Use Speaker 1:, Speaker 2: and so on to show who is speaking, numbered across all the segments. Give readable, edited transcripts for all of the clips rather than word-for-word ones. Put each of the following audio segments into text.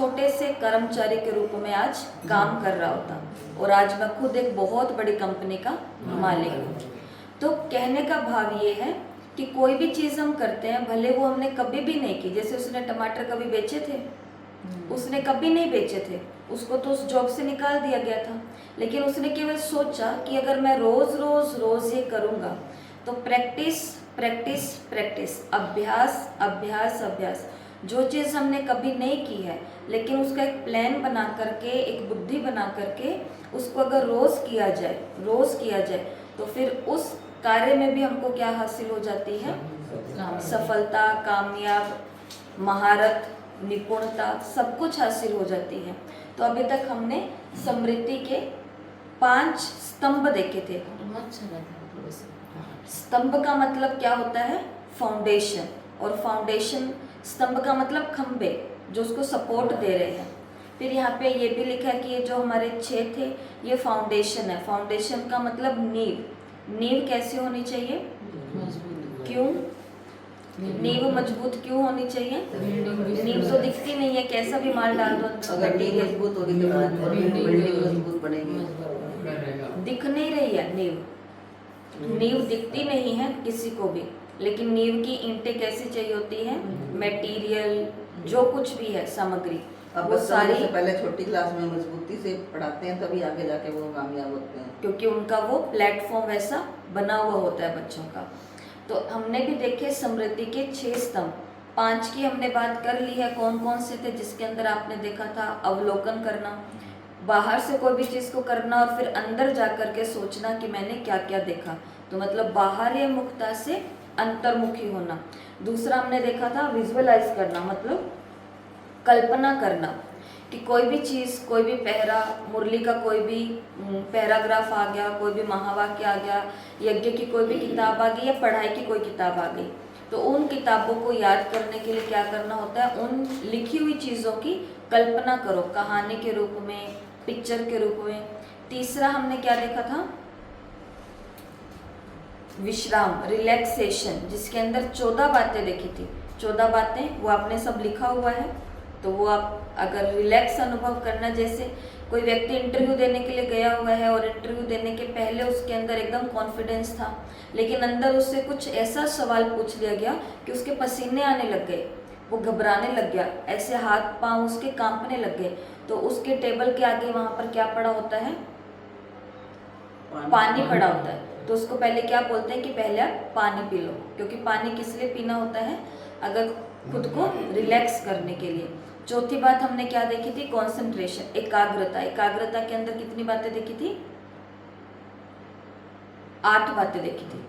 Speaker 1: छोटे से कर्मचारी के रूप में आज काम कर रहा होता, और आज मैं खुद एक बहुत बड़ी कंपनी का मालिक हूँ। तो कहने का भाव ये है कि कोई भी चीज़ हम करते हैं, भले वो हमने कभी भी नहीं की, जैसे उसने टमाटर कभी बेचे थे? उसने कभी नहीं बेचे थे, उसको तो उस जॉब से निकाल दिया गया था। लेकिन उसने केवल सोचा कि अगर मैं रोज रोज रोज ये करूँगा तो प्रैक्टिस प्रैक्टिस प्रैक्टिस, अभ्यास अभ्यास अभ्यास, जो चीज़ हमने कभी नहीं की है लेकिन उसका एक प्लान बना करके, एक बुद्धि बना करके उसको अगर रोज़ किया जाए तो फिर उस कार्य में भी हमको क्या हासिल हो जाती है? सफलता, कामयाब, महारत, निपुणता, सब कुछ हासिल हो जाती है। तो अभी तक हमने समृद्धि के 5 स्तंभ देखे थे। स्तंभ का मतलब क्या होता है? फाउंडेशन, और फाउंडेशन, स्तंभ का मतलब खंबे जो उसको सपोर्ट दे रहे हैं। फिर यहाँ पे ये भी लिखा है कि ये जो हमारे 6 थे ये फाउंडेशन है। फाउंडेशन का मतलब नींव। नींव कैसी होनी चाहिए? क्यों? नींव मजबूत क्यों होनी चाहिए? नींव तो दिखती नहीं है, कैसा भी माल डाल दो
Speaker 2: अगर नींव मजबूत होगी तो बिल्डिंग मजबूत बनेगी।
Speaker 1: दिख नहीं रही है नींव, नींव दिखती नहीं है किसी को भी, लेकिन नींव की ईंटें कैसी चाहिए होती है? मटेरियल, जो कुछ भी है सामग्री,
Speaker 2: वो सारी से पहले छोटी क्लास में मजबूती से पढ़ाते हैं, तभी आगे जाके वो कामयाब होते हैं,
Speaker 1: क्योंकि उनका वो प्लेटफॉर्म वैसा बना हुआ होता है बच्चों का। तो हमने भी देखे समृद्धि के 6 स्तंभ। 5 की हमने बात कर ली है, कौन कौन से थे? जिसके अंदर आपने देखा था अवलोकन करना, बाहर से कोई भी चीज़ को करना और फिर अंदर जा कर के सोचना कि मैंने क्या क्या देखा, तो मतलब बाहरी मुखता से अंतर्मुखी होना। दूसरा हमने देखा था विजुअलाइज करना, मतलब कल्पना करना कि कोई भी चीज़, कोई भी पहरा, मुरली का कोई भी पैराग्राफ आ गया, कोई भी महावाक्य आ गया, यज्ञ की कोई भी किताब आ गई या पढ़ाई की कोई किताब आ गई, तो उन किताबों को याद करने के लिए क्या करना होता है? उन लिखी हुई चीज़ों की कल्पना करो, कहानी के रूप में, पिक्चर के रूप में। तीसरा हमने क्या देखा था? विश्राम, रिलैक्सेशन, जिसके अंदर 14 बातें देखी थी। 14 बातें वो आपने सब लिखा हुआ है, तो वो आप अगर रिलैक्स अनुभव करना, जैसे कोई व्यक्ति इंटरव्यू देने के लिए गया हुआ है और इंटरव्यू देने के पहले उसके अंदर एकदम कॉन्फिडेंस था, लेकिन अंदर उससे कुछ ऐसा सवाल पूछ लिया गया कि उसके पसीने आने लग गए, वो घबराने लग गया, ऐसे हाथ पांव उसके कांपने लग गए। तो उसके टेबल के आगे वहाँ पर क्या पड़ा होता है? पानी पड़ा होता है। तो उसको पहले क्या बोलते हैं कि पहले आप पानी पी लो, क्योंकि पानी किस लिए पीना होता है? अगर खुद को रिलैक्स करने के लिए। चौथी बात हमने क्या देखी थी? कंसंट्रेशन, एकाग्रता। एकाग्रता के अंदर कितनी बातें देखी थी? 8 बातें देखी थी।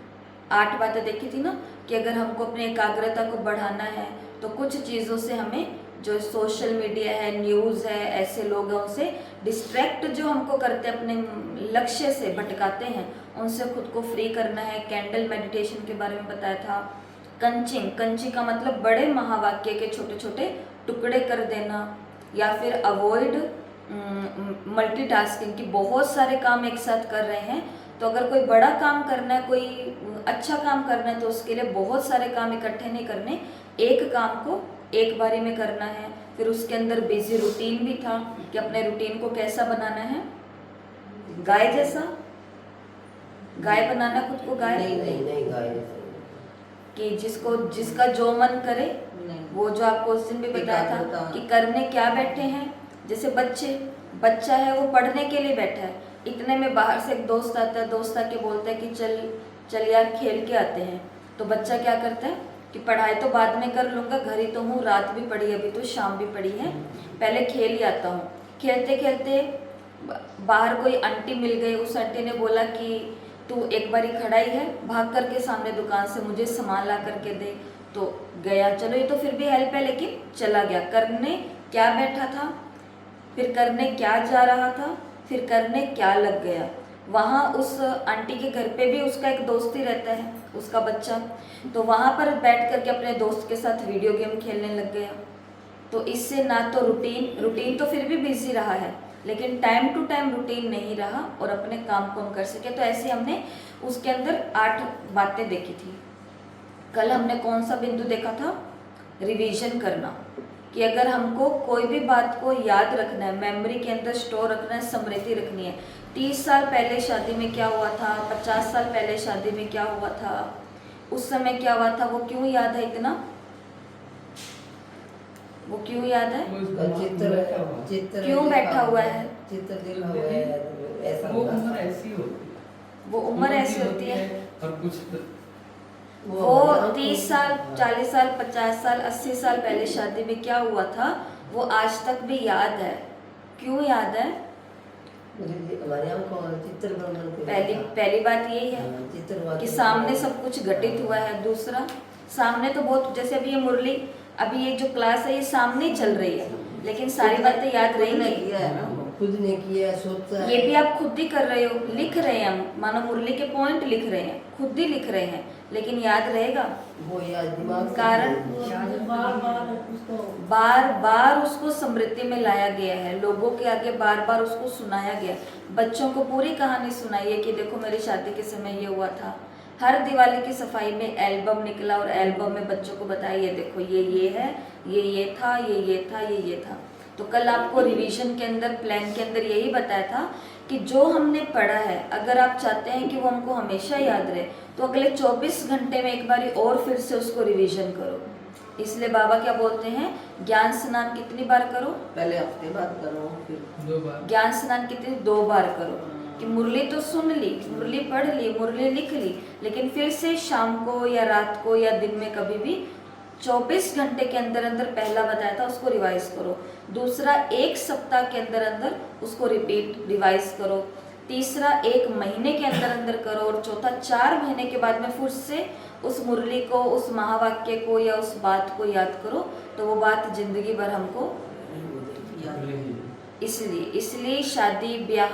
Speaker 1: 8 बातें देखी थी ना, कि अगर हमको अपनी एकाग्रता को बढ़ाना है तो कुछ चीज़ों से हमें, जो सोशल मीडिया है, न्यूज़ है, ऐसे लोगों से डिस्ट्रैक्ट जो हमको करते हैं, अपने लक्ष्य से भटकाते हैं, उनसे खुद को फ्री करना है। कैंडल मेडिटेशन के बारे में बताया था। कंचिंग, कंची का मतलब बड़े महावाक्य के छोटे छोटे टुकड़े कर देना, या फिर अवॉइड मल्टीटास्किंग, की बहुत सारे काम एक साथ कर रहे हैं, तो अगर कोई बड़ा काम करना है, कोई अच्छा काम करना है, तो उसके लिए बहुत सारे काम इकट्ठे नहीं करने, एक काम को एक बारी में करना है। फिर उसके अंदर बिजी रूटीन भी था कि अपने रूटीन को कैसा बनाना है? गाय जैसा, गाय बनाना खुद को गाय
Speaker 2: नहीं गाय
Speaker 1: कि जिसका जो मन करे वो, जो आपको उस दिन भी बताया था कि करने क्या बैठे हैं। जैसे बच्चा है, वो पढ़ने के लिए बैठा है, इतने में बाहर से एक दोस्त आता है, दोस्त आके बोलता है कि चल यार खेल के आते हैं। तो बच्चा क्या करता है कि पढ़ाई तो बाद में कर लूँगा, घर ही तो हूँ, रात भी पड़ी, अभी तो शाम भी पड़ी है, पहले खेल ही आता हूँ। खेलते खेलते बाहर कोई आंटी मिल गई, उस आंटी ने बोला कि तू एक बारी खड़ा ही है, भाग करके सामने दुकान से मुझे सामान ला करके दे। तो गया, चलो ये तो फिर भी हेल्प है, लेकिन चला गया। करने क्या बैठा था, फिर करने क्या जा रहा था, फिर करने क्या लग गया। वहाँ उस आंटी के घर पे भी उसका एक दोस्त ही रहता है, उसका बच्चा, तो वहाँ पर बैठ करके अपने दोस्त के साथ वीडियो गेम खेलने लग गया। तो इससे ना तो रूटीन तो फिर भी बिजी रहा है, लेकिन टाइम टू टाइम रूटीन नहीं रहा और अपने काम को हम कर सके। तो ऐसे हमने उसके अंदर 8 बातें देखी थी। कल हमने कौन सा बिंदु देखा था? रिवीजन करना, कि अगर हमको कोई भी बात को याद रखना है, मेमोरी के अंदर स्टोर रखना है, स्मृति रखनी है, 30 साल पहले शादी में क्या हुआ था, 50 साल पहले शादी में क्या हुआ था, उस समय क्या हुआ था, वो क्यों याद है इतना, वो क्यों याद है,
Speaker 3: चित्र
Speaker 1: क्यों बैठा हुआ है,
Speaker 3: चित्र दिखा हुआ है, ऐसा
Speaker 4: वो
Speaker 3: होगा।
Speaker 4: उम्र ऐसी होती है,
Speaker 1: वो उम्र ऐसी होती है।
Speaker 4: और कुछ
Speaker 1: वो 30 साल 40 साल 50 साल 80 साल पहले शादी में क्या हुआ था वो आज तक भी याद है। क्यों याद है?
Speaker 3: हमारे यहाँ को चित्र बन के
Speaker 1: पहली बात यही है
Speaker 3: चित्र
Speaker 1: कि सामने सब कुछ घटित हुआ है। दूसरा, सामने तो बहुत, जैसे अभी ये मुरली, अभी ये जो क्लास है ये सामने ही चल रही है, लेकिन सारी बातें याद रहेंगी।
Speaker 2: किया है ना,
Speaker 3: खुद ने किया, सोचा
Speaker 1: ये भी आप खुद ही कर रहे हो, लिख रहे हैं हम, मानो मुरली के पॉइंट लिख रहे हैं, खुद ही लिख रहे हैं, लेकिन याद रहेगा?
Speaker 3: वो याद दिमाग से
Speaker 1: कारण बार बार उसको स्मृति में लाया गया है, लोगों के आगे बार बार उसको सुनाया गया। बच्चों को पूरी कहानी सुनाई है कि देखो मेरी शादी के समय ये हुआ था। हर दिवाली की सफाई में एल्बम निकला और एल्बम में बच्चों को बताया ये देखो ये है, ये था, ये था, ये था। तो कल आपको रिवीजन के अंदर, प्लान के अंदर यही बताया था कि जो हमने पढ़ा है, अगर आप चाहते हैं कि वो हमको हमेशा याद रहे तो अगले 24 घंटे में एक बारी और फिर से उसको रिवीजन करो। इसलिए बाबा क्या बोलते हैं, ज्ञान स्नान कितनी बार करो?
Speaker 2: पहले हफ्ते बाद करो, फिर
Speaker 4: 2 बार।
Speaker 1: ज्ञान स्नान कितनी? 2 बार करो। कि मुरली तो सुन ली, मुरली पढ़ ली, मुरली लिख ली, लेकिन फिर से शाम को या रात को या दिन में कभी भी 24 घंटे के अंदर अंदर पहला बताया था उसको रिवाइज करो। दूसरा, 1 सप्ताह के अंदर अंदर उसको रिपीट रिवाइज करो। तीसरा, 1 महीने के अंदर अंदर करो। और चौथा, 4 महीने के बाद में फिर से उस मुरली को, उस महावाक्य को या उस बात को याद करो, तो वो बात जिंदगी भर हमको इसलिए शादी ब्याह,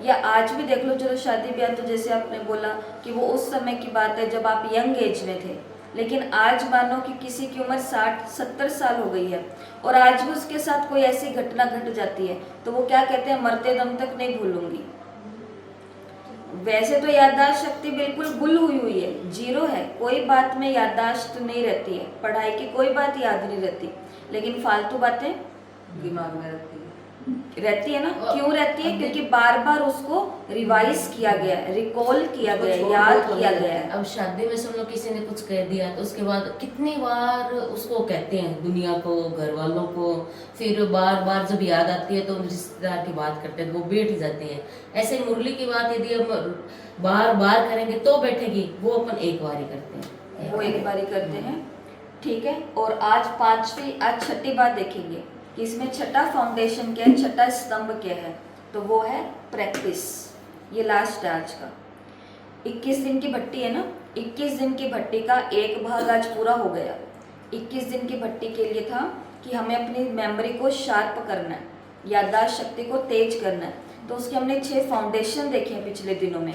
Speaker 1: या आज भी देख लो, चलो शादी ब्याह तो जैसे आपने बोला कि वो उस समय की बात है जब आप यंग एज में थे, लेकिन आज मानो कि किसी की उम्र 60-70 साल हो गई है और आज भी उसके साथ कोई ऐसी घटना घट जाती है तो वो क्या कहते हैं, मरते दम तक नहीं भूलूंगी। वैसे तो याददाश्त शक्ति बिल्कुल गुल हुई है, 0 है, कोई बात में याददाश्त नहीं रहती है, पढ़ाई की कोई बात याद नहीं रहती, लेकिन फालतू बातें
Speaker 2: दिमाग में
Speaker 1: रहती है ना। क्यों रहती है? क्योंकि बार बार उसको रिवाइज किया गया है, रिकॉल किया गया है, याद किया गया है।
Speaker 5: अब शादी में सुन लो किसी ने कुछ कह दिया तो उसके बाद कितनी बार उसको कहते हैं दुनिया को, घर वालों को, फिर बार बार जब याद आती है तो रिश्तेदार की बात करते हैं तो वो बैठ जाते हैं। ऐसे ही मुरली की बात यदि हम बार बार करेंगे तो बैठेगी, वो अपन एक बार ही करते हैं,
Speaker 1: वो एक बार ही करते हैं, ठीक है। और आज छठी बात देखेंगे कि इसमें छठा फाउंडेशन क्या है, छठा स्तंभ क्या है, तो वो है प्रैक्टिस। ये लास्ट है आज का। 21 दिन की भट्टी है ना, 21 दिन की भट्टी का एक भाग आज पूरा हो गया। 21 दिन की भट्टी के लिए था कि हमें अपनी मेमोरी को शार्प करना है, याददाश्त शक्ति को तेज करना है, तो उसके हमने 6 फाउंडेशन देखे हैं पिछले दिनों में।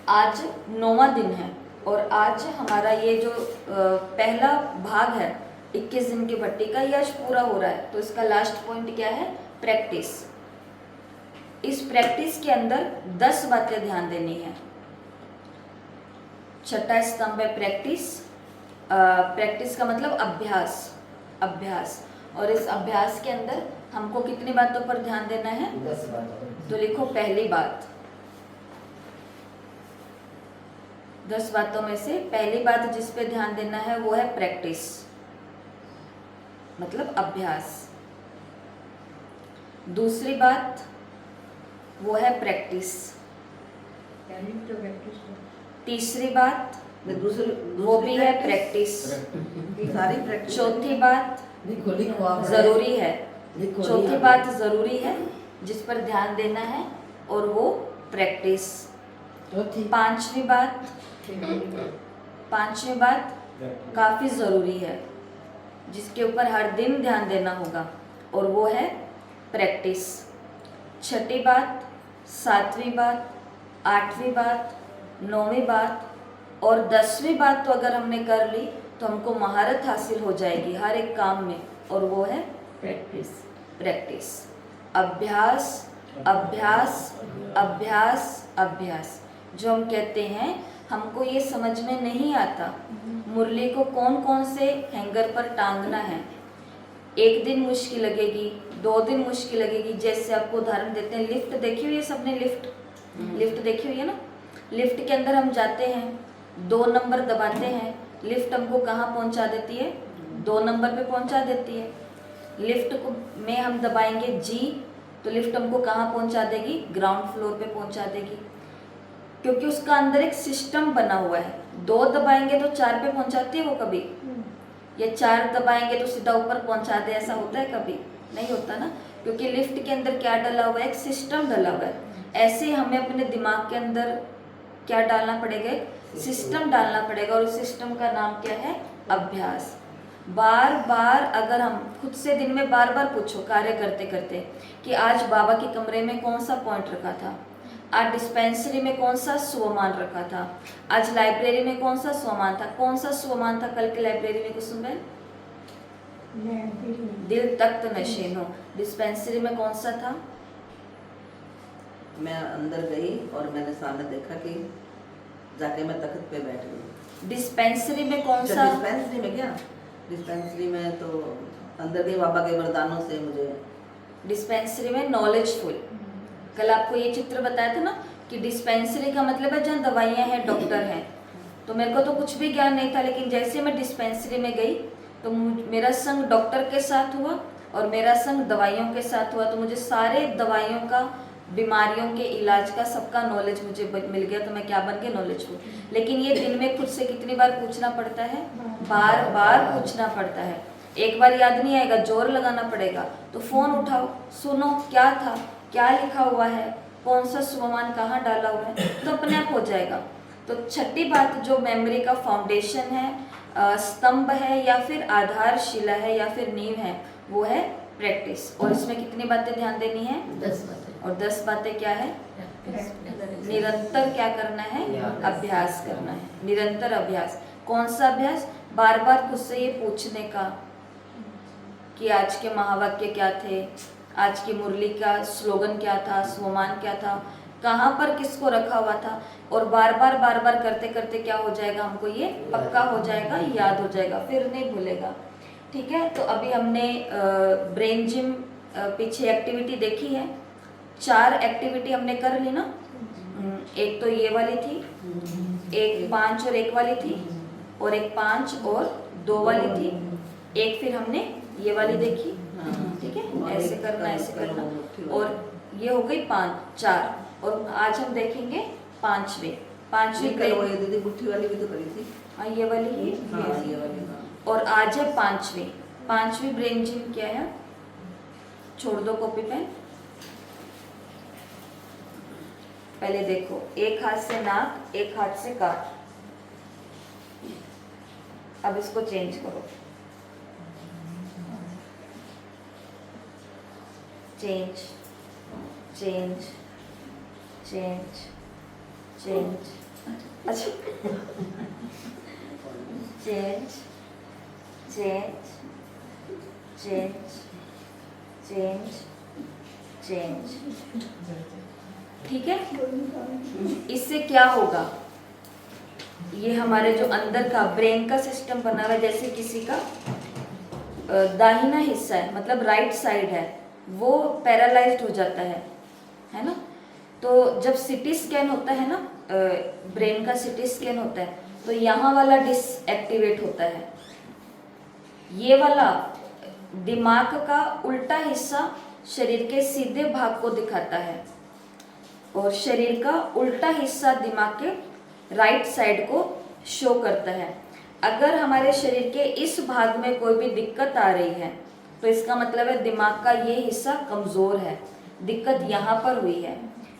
Speaker 1: आज 9वां दिन है और आज हमारा ये जो पहला भाग है 21 दिन की भट्टी का, ये आज पूरा हो रहा है। तो इसका लास्ट पॉइंट क्या है, प्रैक्टिस। इस प्रैक्टिस के अंदर 10 बातें ध्यान देनी है। छठा स्तंभ है प्रैक्टिस। प्रैक्टिस का मतलब अभ्यास, अभ्यास। और इस अभ्यास के अंदर हमको कितनी बातों पर ध्यान देना है?
Speaker 3: 10 बात।
Speaker 1: तो लिखो पहली बात, 10 बातों में से पहली बात जिस पे ध्यान देना है वो है प्रैक्टिस, मतलब अभ्यास। दूसरी बात वो है प्रैक्टिस। तीसरी बात वो भी है प्रैक्टिस।
Speaker 2: सारी प्रैक्टिस।
Speaker 1: चौथी बात
Speaker 3: लिखो लिखो आप
Speaker 1: जरूरी है,
Speaker 3: लिखो
Speaker 1: चौथी
Speaker 3: लिखो।
Speaker 1: बात जरूरी है जिस पर ध्यान देना है और वो प्रैक्टिस।
Speaker 3: चौथी
Speaker 1: पांचवी बात काफी जरूरी है जिसके ऊपर हर दिन ध्यान देना होगा और वो है प्रैक्टिस। छठी बात, 7वीं बात, 8वीं बात, 9वीं बात और 10वीं बात तो अगर हमने कर ली तो हमको महारत हासिल हो जाएगी हर एक काम में, और वो है
Speaker 5: प्रैक्टिस।
Speaker 1: प्रैक्टिस। अभ्यास अभ्यास अभ्यास अभ्यास। जो हम कहते हैं हमको ये समझ में नहीं आता मुरली को कौन कौन से हैंगर पर टांगना है, एक दिन मुश्किल लगेगी, 2 दिन मुश्किल लगेगी। जैसे आपको उदाहरण देते हैं, लिफ्ट देखी हुई है सबने? लिफ्ट देखी हुई है ना? लिफ्ट के अंदर हम जाते हैं, 2 नंबर दबाते हैं, लिफ्ट हमको कहाँ पहुँचा देती है? 2 नंबर पे पहुँचा देती है। लिफ्ट को में हम दबाएंगे जी, तो लिफ्ट हमको कहाँ पहुँचा देगी? ग्राउंड फ्लोर पे पहुँचा देगी, क्योंकि उसका अंदर एक सिस्टम बना हुआ है। 2 दबाएंगे तो 4 पे पहुँचाती है वो कभी? या 4 दबाएंगे तो सीधा ऊपर पहुँचा दे, ऐसा होता है कभी? नहीं होता ना, क्योंकि लिफ्ट के अंदर क्या डला हुआ है? एक सिस्टम डला हुआ है। ऐसे हमें अपने दिमाग के अंदर क्या डालना पड़ेगा? सिस्टम डालना पड़ेगा, और उस सिस्टम का नाम क्या है? अभ्यास। बार बार अगर हम खुद से दिन में बार बार पूछो कार्य करते करते कि आज बाबा के कमरे में कौन सा पॉइंट रखा था, आज डिस्पेंसरी में कौन सा स्वमान रखा था, आज लाइब्रेरी में कौन सा स्वमान था, कौन सा स्वमान था कल की लाइब्रेरी में? कुसुम बहन, दिल तख्त नशीनो। डिस्पेंसरी में कौन सा था?
Speaker 2: मैं अंदर गई और मैंने सामने देखा कि जाके मैं तख्त पे बैठ गई।
Speaker 1: डिस्पेंसरी में कौन सा?
Speaker 2: डिस्पेंसरी में क्या? डिस्पेंसरी में तो अंदर गई बाबा के वरदानों से मुझे।
Speaker 1: डिस्पेंसरी में नॉलेजफुल। कल आपको ये चित्र बताया था ना कि डिस्पेंसरी का मतलब है जहाँ दवाइयाँ हैं, डॉक्टर हैं। तो मेरे को तो कुछ भी ज्ञान नहीं था, लेकिन जैसे मैं डिस्पेंसरी में गई तो मेरा संग डॉक्टर के साथ हुआ और मेरा संग दवाइयों के साथ हुआ। तो मुझे सारे दवाइयों का, बीमारियों के इलाज का, सबका नॉलेज मुझे मिल गया। तो मैं क्या बन गई? नॉलेजफुल। लेकिन ये दिन में खुद से कितनी बार पूछना पड़ता है? बार बार पूछना पड़ता है। एक बार याद नहीं आएगा, जोर लगाना पड़ेगा। तो फोन उठाओ, सुनो क्या था, क्या लिखा हुआ है, कौन सा स्वमान कहाँ डाला हुआ है, तो अपने आप हो जाएगा। तो छठी बात जो मेमोरी का फाउंडेशन है, स्तंभ है, या फिर आधारशिला है, या फिर नींव है, वो है प्रैक्टिस। और इसमें कितनी बातें ध्यान देनी है?
Speaker 5: 10 बातें।
Speaker 1: और 10 बातें क्या है? निरंतर क्या करना है? अभ्यास करना है, निरंतर अभ्यास। कौन सा अभ्यास? बार बार खुद से ये पूछने का कि आज के महावाक्य क्या थे, आज की मुरली का स्लोगन क्या था, स्वमान क्या था, कहाँ पर किसको रखा हुआ था। और बार बार करते करते क्या हो जाएगा? हमको ये पक्का हो जाएगा, याद हो जाएगा, फिर नहीं भूलेगा। ठीक है, तो अभी हमने ब्रेन जिम पीछे एक्टिविटी देखी है। 4 एक्टिविटी हमने कर ली ना। एक तो ये वाली थी, एक 5 और 1 वाली थी, और एक 5 और 2 वाली थी, एक फिर हमने ये वाली देखी। ठीक है, ऐसे करना, ऐसे करना। और ये हो गई 4। और आज हम देखेंगे 5वीं
Speaker 2: कल वो ये दीदी गुट्ठी वाली भी तो करी थी।
Speaker 1: हाँ, ये वाली ही,
Speaker 2: हाँ, ये वाली, हाँ।
Speaker 1: और आज है 5वीं ब्रेन जिम। क्या है? छोड़ दो कॉपी पेन। पहले देखो, एक हाथ से नाक, एक हाथ से कान। अब इसको चेंज करो, चेंज चेंज चेंज चेंज, अच्छा, change change change change change. ठीक है, इससे क्या होगा? ये हमारे जो अंदर का ब्रेन का सिस्टम बना हुआ है, जैसे किसी का दाहिना हिस्सा है, मतलब राइट साइड है, वो पैरालाइज्ड हो जाता है ना। तो जब सीटी स्कैन होता है ना, ब्रेन का सीटी स्कैन होता है, तो यहाँ वाला डिसएक्टिवेट होता है। ये वाला दिमाग का उल्टा हिस्सा शरीर के सीधे भाग को दिखाता है, और शरीर का उल्टा हिस्सा दिमाग के राइट साइड को शो करता है। अगर हमारे शरीर के इस भाग में कोई भी दिक्कत आ रही है, तो इसका मतलब है दिमाग का ये हिस्सा कमज़ोर है, दिक्कत यहाँ पर हुई है।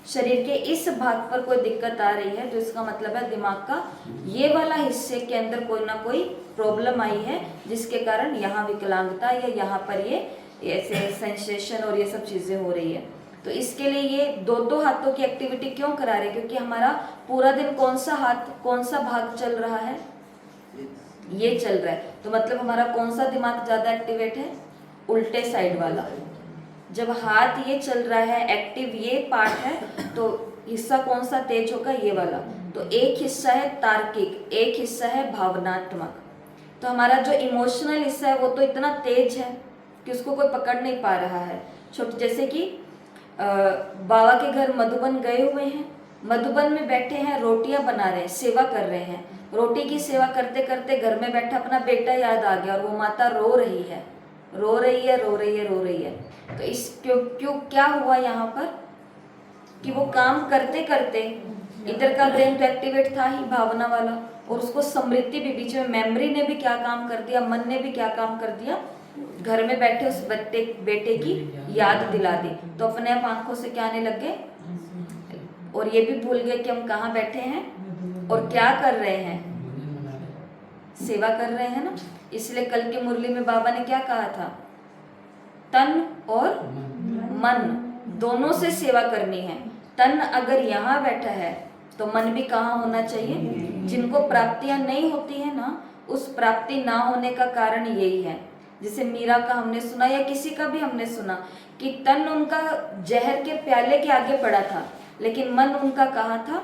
Speaker 1: शरीर के इस भाग पर कोई दिक्कत आ रही है, तो इसका मतलब है दिमाग का ये वाला हिस्से के अंदर कोई ना कोई प्रॉब्लम आई है, जिसके कारण यहाँ विकलांगता या यहाँ पर ये ऐसे सेंसेशन और ये सब चीज़ें हो रही है। तो इसके लिए ये 2-2 हाथों की एक्टिविटी क्यों करा रहे हैं? क्योंकि हमारा पूरा दिन कौन सा हाथ, कौन सा भाग चल रहा है? ये चल रहा है। तो मतलब हमारा कौन सा दिमाग ज़्यादा एक्टिवेट है? उल्टे साइड वाला। जब हाथ ये चल रहा है, एक्टिव ये पार्ट है, तो हिस्सा कौन सा तेज होगा? ये वाला। तो एक हिस्सा है तार्किक, एक हिस्सा है भावनात्मक। तो हमारा जो इमोशनल हिस्सा है वो तो इतना तेज है, कि उसको कोई पकड़ नहीं पा रहा है। छोटे जैसे कि बाबा के घर मधुबन गए हुए हैं, मधुबन में बैठे हैं, रोटियां बना रहे हैं, सेवा कर रहे हैं। रोटी की सेवा करते करते घर में बैठा अपना बेटा याद आ गया और वो माता रो रही है, रो रही है, रो रही है, रो रही है। तो इस क्यों क्या हुआ यहाँ पर कि वो काम करते करते इधर का ब्रेन तो एक्टिवेट था ही, भावना वाला, और उसको स्मृति भी, बीच में मेमोरी ने भी क्या काम कर दिया, मन ने भी क्या काम कर दिया, घर में बैठे उस बेटे की याद दिला दी। तो अपने आप आंखों से क्या आने लग गए, और ये भी भूल गए कि हम कहाँ बैठे हैं और क्या कर रहे हैं, सेवा कर रहे हैं ना। इसलिए कल की मुरली में बाबा ने क्या कहा था, तन और मन दोनों से सेवा करनी है। तन अगर यहाँ बैठा है तो मन भी कहाँ होना चाहिए। जिनको प्राप्तियां नहीं होती है ना, उस प्राप्ति ना होने का कारण यही है। जैसे मीरा का हमने सुना या किसी का भी हमने सुना कि तन उनका जहर के प्याले के आगे पड़ा था, लेकिन मन उनका कहाँ था,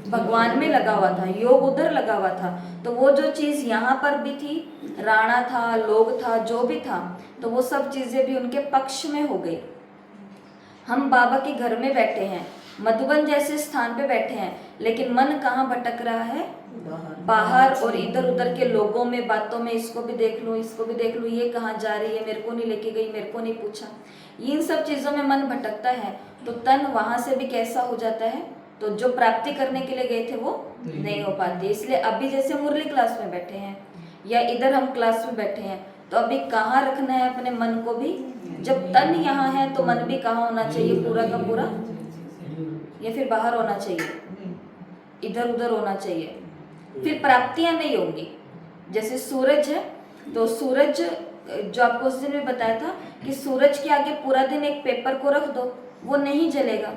Speaker 1: भगवान में लगा हुआ था, योग उधर लगा हुआ था। तो वो जो चीज यहाँ पर भी थी, राणा था, लोग था, जो भी था, तो वो सब चीजें भी उनके पक्ष में हो गई। हम बाबा के घर में बैठे हैं, मधुबन जैसे स्थान पे बैठे हैं, लेकिन मन कहाँ भटक रहा है, बाहर और इधर उधर के लोगों में, बातों में, इसको भी देख लूं, इसको भी देख लूं, ये कहाँ जा रही है, मेरे को नहीं लेके गई, मेरे को नहीं पूछा, इन सब चीजों में मन भटकता है। तो तन वहां से भी कैसा हो जाता है, तो जो प्राप्ति करने के लिए गए थे वो नहीं हो पाती। इसलिए अभी जैसे मुरली क्लास में बैठे हैं या इधर हम क्लास में बैठे हैं, तो अभी कहाँ रखना है अपने मन को भी। जब तन यहाँ है तो मन भी कहाँ होना चाहिए, पूरा का पूरा, या फिर बाहर होना चाहिए, इधर उधर होना चाहिए। फिर प्राप्तियां नहीं होंगी। जैसे सूरज है, तो सूरज जो आपको उस दिन में बताया था कि सूरज के आगे पूरा दिन एक पेपर को रख दो, वो नहीं जलेगा।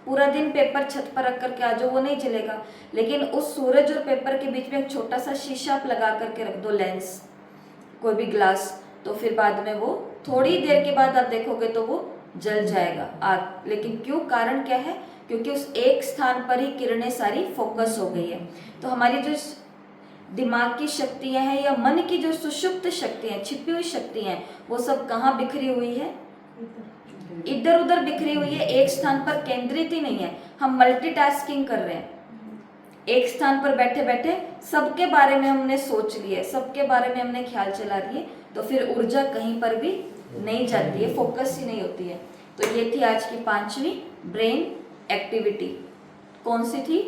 Speaker 1: पूरा दिन पेपर छत पर रख करके आ जाओ, वो नहीं जलेगा। लेकिन उस सूरज और पेपर के बीच में एक छोटा सा शीशा आप लगा करके रख दो, लेंस, कोई भी ग्लास, तो फिर बाद में वो थोड़ी देर के बाद आप देखोगे तो वो जल जाएगा आग। लेकिन क्यों, कारण क्या है, क्योंकि उस एक स्थान पर ही किरणें सारी फोकस हो गई है। तो हमारी जो दिमाग की शक्तियां हैं या मन की जो सुषुप्त शक्तियां, छिपी हुई शक्तियां, वो सब कहाँ बिखरी हुई है, इधर उधर बिखरी हुई है, एक स्थान पर केंद्रित ही नहीं है। हम मल्टीटास्किंग कर रहे हैं, एक स्थान पर बैठे बैठे सबके बारे में हमने सोच लिया, सबके बारे में हमने ख्याल चला लिए, तो फिर ऊर्जा कहीं पर भी नहीं जाती है, फोकस ही नहीं होती है। तो ये थी आज की 5वीं ब्रेन एक्टिविटी। कौन सी थी,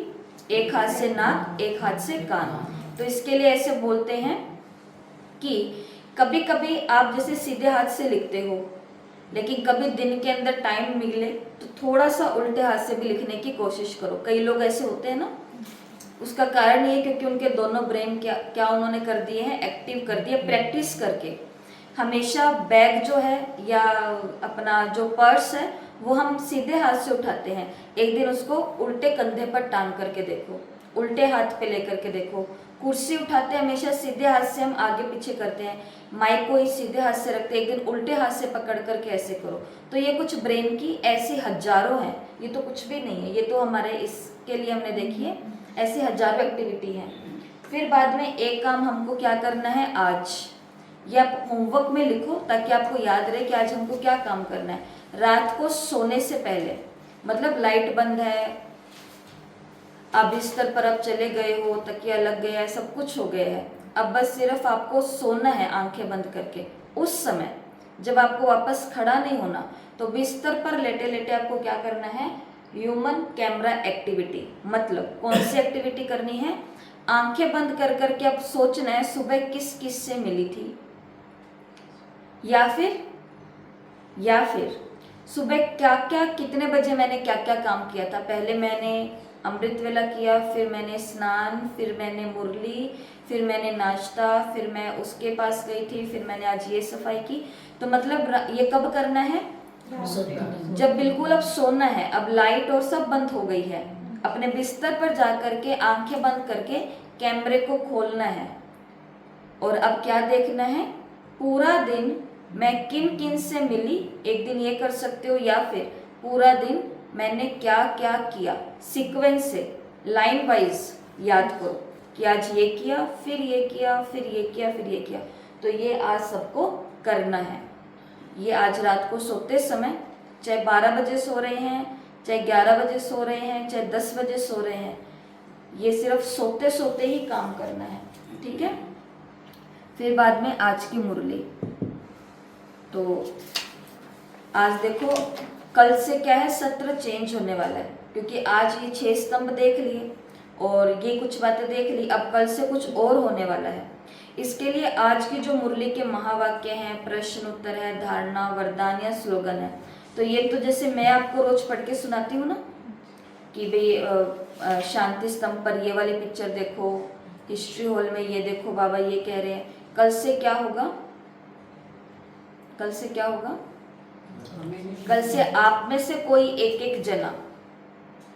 Speaker 1: एक हाथ से नाक, एक हाथ से कान। तो इसके लिए ऐसे बोलते हैं कि कभी कभी आप जैसे सीधे हाथ से लिखते हो, लेकिन कभी दिन के अंदर टाइम मिले तो थोड़ा सा उल्टे हाथ से भी लिखने की कोशिश करो। कई लोग ऐसे होते हैं ना, उसका कारण ये क्योंकि उनके दोनों ब्रेन क्या उन्होंने कर दिए हैं, एक्टिव कर दिए प्रैक्टिस करके। हमेशा बैग जो है या अपना जो पर्स है वो हम सीधे हाथ से उठाते हैं, एक दिन उसको उल्टे कंधे पर टांग करके देखो, उल्टे हाथ पे लेकर के देखो। कुर्सी उठाते हैं हमेशा सीधे हाथ से, हम आगे पीछे करते हैं, माइक को ही सीधे हाथ से रखते हैं, एक दिन उल्टे हाथ से पकड़ करके ऐसे करो। तो ये कुछ ब्रेन की ऐसी हजारों हैं, ये तो कुछ भी नहीं है, ये तो हमारे इसके लिए हमने देखी है, ऐसी हजारों एक्टिविटी हैं। फिर बाद में एक काम हमको क्या करना है आज, या आप होमवर्क में लिखो ताकि आपको याद रहे कि आज हमको क्या काम करना है। रात को सोने से पहले, मतलब लाइट बंद है, आप बिस्तर पर अब चले गए हो, तकिया लग गया है, सब कुछ हो गया है, अब बस सिर्फ आपको सोना है आंखें बंद करके। उस समय जब आपको वापस खड़ा नहीं होना, तो बिस्तर पर लेटे लेटे आपको क्या करना है, ह्यूमन कैमरा एक्टिविटी। मतलब कौन सी एक्टिविटी करनी है, आंखें बंद कर करके अब सोचना है सुबह किस किस से मिली थी, या फिर सुबह क्या क्या, कितने बजे मैंने क्या क्या काम किया था। पहले मैंने अमृत वेला किया, फिर मैंने स्नान, फिर मैंने मुरली, फिर मैंने नाश्ता, फिर मैं उसके पास गई थी, फिर मैंने आज ये सफाई की। तो मतलब ये कब करना है, जब बिल्कुल अब सोना है, अब लाइट और सब बंद हो गई है, अपने बिस्तर पर जा करके आंखें बंद करके कैमरे को खोलना है। और अब क्या देखना है, पूरा दिन मैं किन किन से मिली, एक दिन ये कर सकते हो, या फिर पूरा दिन मैंने क्या क्या किया, सीक्वेंस से लाइन वाइज याद करो कि आज ये किया, फिर ये किया, फिर ये किया, फिर ये किया। तो ये आज सबको करना है। ये आज रात को सोते समय, चाहे 12 बजे सो रहे हैं, चाहे 11 बजे सो रहे हैं, चाहे 10 बजे सो रहे हैं, ये सिर्फ सोते सोते ही काम करना है, ठीक है। फिर बाद में आज की मुरली। तो आज देखो, कल से क्या है, सत्र चेंज होने वाला है, क्योंकि आज ये 6 स्तंभ देख लिए और ये कुछ बातें देख ली, अब कल से कुछ और होने वाला है। इसके लिए आज की जो मुरली के महावाक्य हैं, प्रश्न उत्तर है, धारणा, वरदान या स्लोगन है, तो ये तो जैसे मैं आपको रोज पढ़ के सुनाती हूँ ना कि भाई शांति स्तंभ पर ये वाली पिक्चर देखो, हिस्ट्री हॉल में ये देखो, बाबा ये कह रहे हैं। कल से क्या होगा, कल से क्या होगा, कल से आप में से कोई एक एक जना,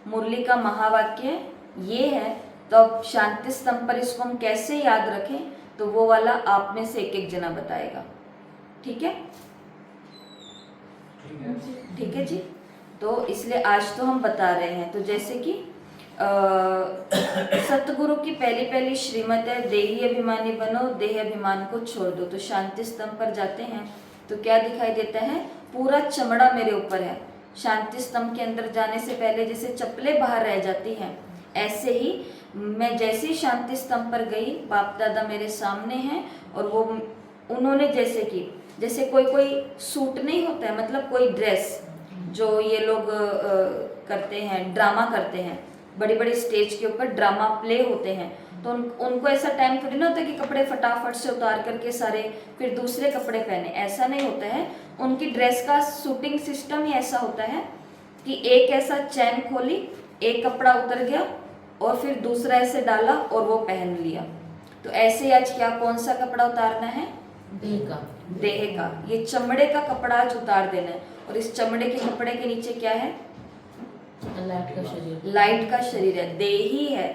Speaker 1: मुरली का महावाक्य ये है, तो अब शांति स्तंभ पर इसको हम कैसे याद रखें, तो वो वाला आप में से एक एक जना बताएगा, ठीक है, ठीक है जी। तो इसलिए आज तो हम बता रहे हैं। तो जैसे कि सतगुरु की पहली पहली श्रीमत है, देही अभिमानी बनो, देह अभिमान को छोड़ दो। तो शांति स्तंभ पर जाते हैं तो क्या दिखाई देता है, पूरा चमड़ा मेरे ऊपर है। शांति स्तंभ के अंदर जाने से पहले जैसे चप्पलें बाहर रह जाती हैं, ऐसे ही मैं जैसे ही शांति स्तंभ पर गई, बाप दादा मेरे सामने हैं और वो उन्होंने जैसे कि जैसे कोई सूट नहीं होता है, मतलब कोई ड्रेस जो ये लोग करते हैं, ड्रामा करते हैं, बड़ी बड़ी स्टेज के ऊपर ड्रामा प्ले होते हैं, तो उनको ऐसा टाइम थोड़ी ना होता है कि कपड़े फटाफट से उतार करके सारे फिर दूसरे कपड़े पहने, ऐसा नहीं होता है। उनकी ड्रेस का शूटिंग सिस्टम ही ऐसा होता है कि एक ऐसा चैन खोली, एक कपड़ा उतर गया और फिर दूसरा ऐसे डाला और वो पहन लिया। तो ऐसे ही आज क्या, कौन सा कपड़ा उतारना है,
Speaker 5: देह का,
Speaker 1: देह का, ये चमड़े का कपड़ा आज उतार देना है। और इस चमड़े के कपड़े के नीचे क्या है,
Speaker 5: लाइट का शरीर,
Speaker 1: लाइट का शरीर है, देही है,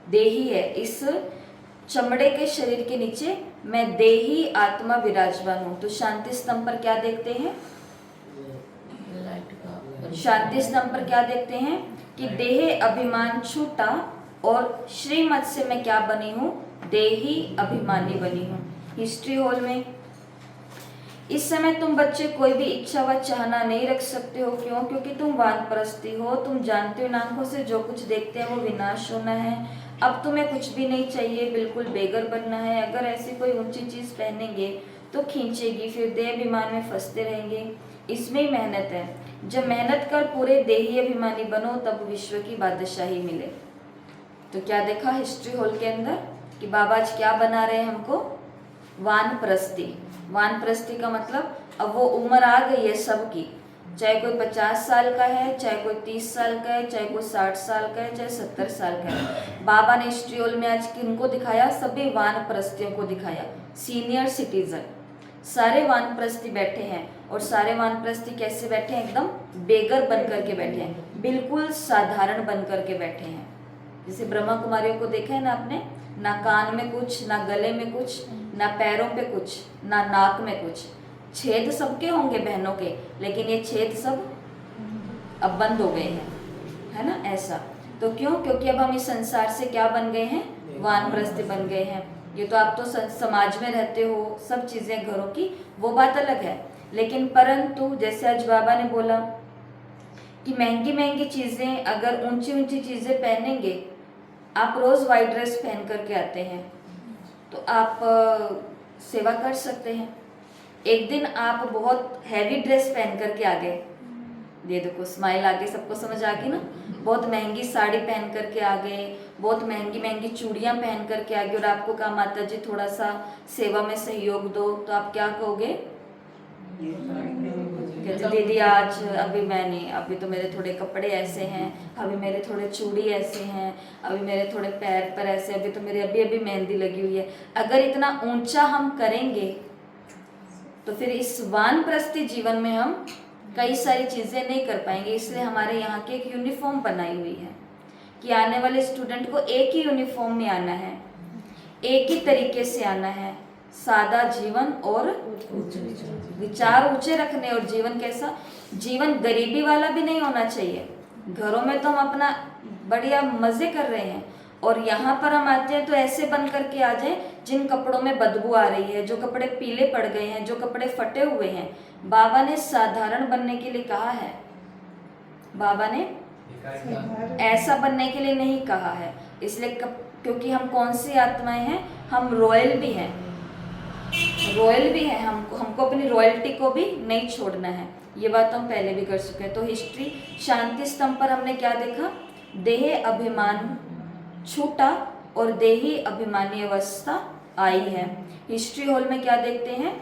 Speaker 1: देही है। इस चमड़े के शरीर के नीचे मैं देही आत्मा विराजमान हूँ। तो शांति स्तंभ पर क्या देखते हैं,
Speaker 5: लाइट का,
Speaker 1: शांति स्तंभ पर क्या देखते हैं कि देह अभिमान छूटा और श्रीमत से मैं क्या बनी हूँ, देही अभिमानी बनी हूँ। हिस्ट्री हॉल में इस समय तुम बच्चे कोई भी इच्छा व चाहना नहीं रख सकते हो। क्यों? क्योंकि तुम वानप्रस्थी हो, तुम जानते हो इन आंखों से जो कुछ देखते हैं वो विनाश होना है। अब तुम्हें कुछ भी नहीं चाहिए, बिल्कुल बेगर बनना है। अगर ऐसी कोई ऊंची चीज पहनेंगे तो खींचेगी, फिर देह अभिमान में फंसते रहेंगे। इसमें ही मेहनत है। जब मेहनत कर पूरे देही अभिमानी बनो तब विश्व की बादशाही मिले। तो क्या देखा हिस्ट्री हॉल के अंदर कि बाबा आज क्या बना रहे हैं हमको, वानप्रस्थी। वानप्रस्थी का मतलब अब वो उम्र आ गई है सबकी, चाहे कोई 50 साल का है, चाहे कोई 30 साल का है, चाहे कोई 60 साल का है, चाहे 70 साल का है। बाबा ने हिस्ट्री हॉल में आज किनको दिखाया, सभी वानप्रस्थियों को दिखाया। सीनियर सिटीजन सारे वानप्रस्थी बैठे हैं और सारे वानप्रस्थी कैसे बैठे हैं, एकदम बेगर बन करके बैठे हैं, बिल्कुल साधारण बन करके बैठे हैं। जैसे ब्रह्मा कुमारियों को देखा है ना आपने, ना कान में कुछ, ना गले में कुछ, ना पैरों पे कुछ, ना नाक में कुछ। छेद सबके होंगे बहनों के, लेकिन ये छेद सब अब बंद हो गए हैं, है ना ऐसा। तो क्यों? क्योंकि अब हम इस संसार से क्या बन गए हैं, वानप्रस्थ बन गए हैं। ये तो आप तो समाज में रहते हो, सब चीजें घरों की, वो बात अलग है। लेकिन परंतु जैसे आज बाबा ने बोला कि महंगी महंगी चीजें, अगर ऊंची ऊंची चीजें पहनेंगे, आप रोज वाइट ड्रेस पहन करके आते हैं तो आप सेवा कर सकते हैं। एक दिन आप बहुत हैवी ड्रेस पहन करके आ गए, ये देखो स्माइल आ गई, सबको समझ आ गई ना। बहुत महंगी साड़ी पहन करके आ गए, बहुत महंगी महंगी चूड़ियां पहन करके आ गए और आपको कहा माता जी थोड़ा सा सेवा में सहयोग दो, तो आप क्या कहोगे, कहते दीदी आज अभी मैं नहीं, अभी तो मेरे थोड़े कपड़े ऐसे हैं, अभी मेरे थोड़े चूड़ी ऐसे हैं, अभी मेरे थोड़े पैर पर ऐसे, अभी तो मेरे अभी मेहंदी लगी हुई है। अगर इतना ऊंचा हम करेंगे तो फिर इस वानप्रस्थी जीवन में हम कई सारी चीजें नहीं कर पाएंगे। इसलिए हमारे यहाँ की एक यूनिफॉर्म बनाई हुई है कि आने वाले स्टूडेंट को एक ही यूनिफॉर्म में आना है, एक ही तरीके से आना है, सादा जीवन और विचार ऊंचे रखने। और जीवन कैसा, जीवन गरीबी वाला भी नहीं होना चाहिए। घरों में तो हम अपना बढ़िया मजे कर रहे हैं और यहाँ पर हम आते हैं तो ऐसे बन करके आ जाए जिन कपड़ों में बदबू आ रही है, जो कपड़े पीले पड़ गए हैं, जो कपड़े फटे हुए हैं। बाबा ने साधारण बनने के लिए कहा है, बाबा ने ऐसा बनने के लिए नहीं कहा है। इसलिए क्योंकि हम कौन सी आत्माएं हैं, हम रॉयल भी हैं, रॉयल भी हैं। हमको अपनी रॉयल्टी को भी नहीं छोड़ना है। ये बात हम पहले भी कर चुके हैं। तो हिस्ट्री शांति स्तंभ पर हमने क्या देखा, देह अभिमान छूटा और देही अभिमानी अवस्था आई है। हिस्ट्री हॉल में क्या देखते हैं,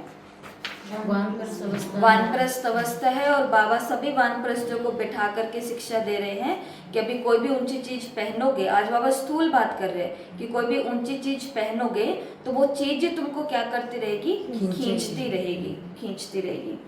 Speaker 1: वानप्रस्थ अवस्था है। और बाबा सभी वानप्रस्थों को बैठा करके शिक्षा दे रहे हैं कि अभी कोई भी ऊंची चीज पहनोगे, आज बाबा स्थूल बात कर रहे हैं कि कोई भी ऊंची चीज पहनोगे तो वो चीज तुमको क्या करती रहेगी, खींचती रहेगी।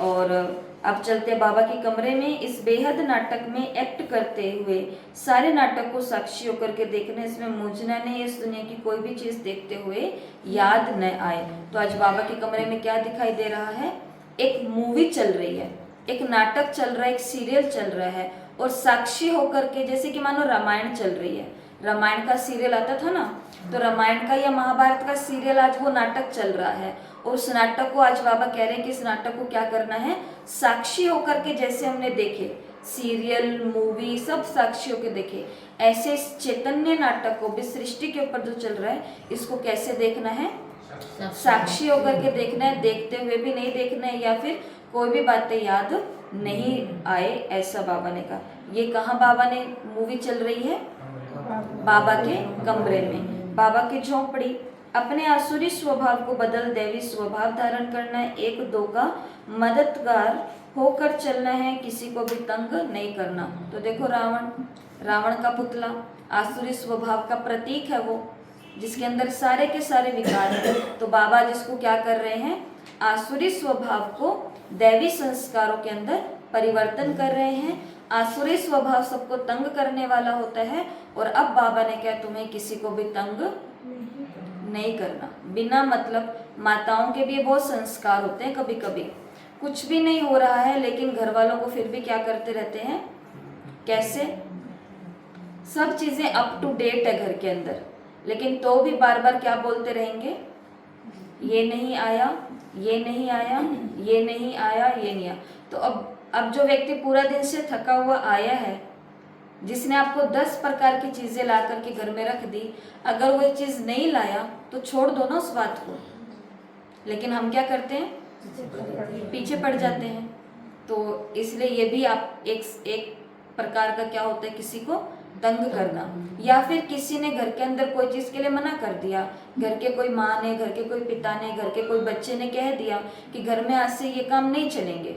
Speaker 1: और अब चलते हैं बाबा के कमरे में। इस बेहद नाटक में एक्ट करते हुए सारे नाटक को साक्षी होकर के देखने, इसमें मुझना नहीं, इस दुनिया की कोई भी चीज देखते हुए याद न आए। तो आज बाबा के कमरे में क्या दिखाई दे रहा है, एक मूवी चल रही है, एक नाटक चल रहा है, एक सीरियल चल रहा है। और साक्षी होकर के, जैसे कि मानो रामायण चल रही है, रामायण का सीरियल आता था ना, तो रामायण का या महाभारत का सीरियल आज वो नाटक चल रहा है। और उस नाटक को आज बाबा कह रहे हैं कि इस नाटक को क्या करना है, साक्षी होकर के, जैसे हमने देखे सीरियल मूवी सब साक्षी होकर देखे, ऐसे इस चैतन्य नाटक को भी सृष्टि के ऊपर जो चल रहा है इसको कैसे देखना है, साक्षी होकर के देखना है। देखते हुए भी नहीं देखना है या फिर कोई भी बातें याद नहीं आए, ऐसा बाबा ने कहा। ये कहाँ बाबा ने मूवी चल रही है, बाबा के कमरे में, बाबा की झोपड़ी। अपने आसुरी स्वभाव को बदल दैवी स्वभाव धारण करना है, एक दो का मददगार होकर चलना है, किसी को भी तंग नहीं करना। तो देखो रावण का पुतला आसुरी स्वभाव का प्रतीक है, वो जिसके अंदर सारे के सारे विकार हैं। तो बाबा जिसको क्या कर रहे हैं, आसुरी स्वभाव को दैवी संस्कारों के अंदर परिवर्तन कर रहे हैं। आसुरी स्वभाव सबको तंग करने वाला होता है। और अब बाबा ने क्या, तुम्हें किसी को भी तंग नहीं करना। बिना मतलब माताओं के भी बहुत संस्कार होते हैं, कभी कभी कुछ भी नहीं हो रहा है लेकिन घर वालों को फिर भी क्या करते रहते हैं, कैसे सब चीजें अप टू डेट है घर के अंदर, लेकिन तो भी बार बार क्या बोलते रहेंगे, ये नहीं आया, ये नहीं आया, ये नहीं आया, ये नहीं आया। तो अब जो व्यक्ति पूरा दिन से थका हुआ आया है, जिसने आपको 10 प्रकार की चीजें ला करके घर में रख दी, अगर वो चीज नहीं लाया तो छोड़ दो ना उस बात को। लेकिन हम क्या करते हैं, पीछे पड़ जाते हैं। तो इसलिए ये भी आप एक प्रकार का क्या होता है, किसी को तंग करना। या फिर किसी ने घर के अंदर कोई चीज के लिए मना कर दिया, घर के कोई माँ ने, घर के कोई पिता ने, घर के कोई बच्चे ने कह दिया कि घर में आज से ये काम नहीं चलेंगे,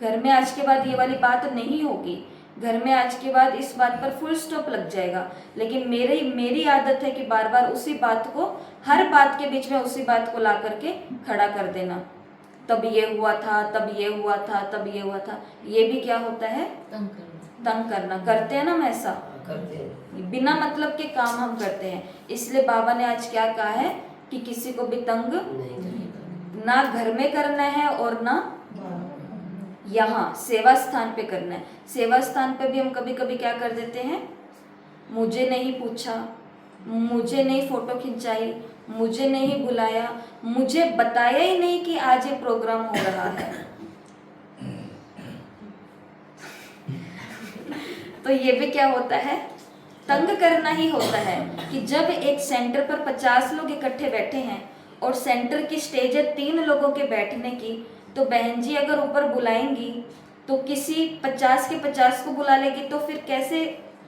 Speaker 1: घर में आज के बाद ये वाली बात नहीं होगी, घर में आज के बाद इस बात पर फुल स्टॉप लग जाएगा। लेकिन मेरी आदत है कि बार बार उसी बात को, हर बात के बीच में उसी बात को ला करके खड़ा कर देना। तब ये हुआ था, तब ये हुआ था, तब ये हुआ था। ये भी क्या होता है, तंग करना। करते हैं ना हम ऐसा,
Speaker 3: करते हैं,
Speaker 1: बिना मतलब के काम हम करते हैं। इसलिए बाबा ने आज क्या कहा है कि किसी को भी तंग ना घर में करना है और ना यहाँ सेवा स्थान पे करना है। सेवा स्थान पे भी हम कभी कभी क्या कर देते हैं, मुझे नहीं पूछा, मुझे नहीं फोटो खिंचाई, मुझे नहीं बुलाया, मुझे बताया ही नहीं कि आज ये प्रोग्राम हो रहा है। तो ये भी क्या होता है, तंग करना ही होता है। कि जब एक सेंटर पर 50 लोग इकट्ठे बैठे हैं और सेंटर की स्टेज है 3 लोगों के बैठने की, तो बहन जी अगर ऊपर बुलाएंगी तो किसी 50 के 50 को बुला लेगी तो फिर कैसे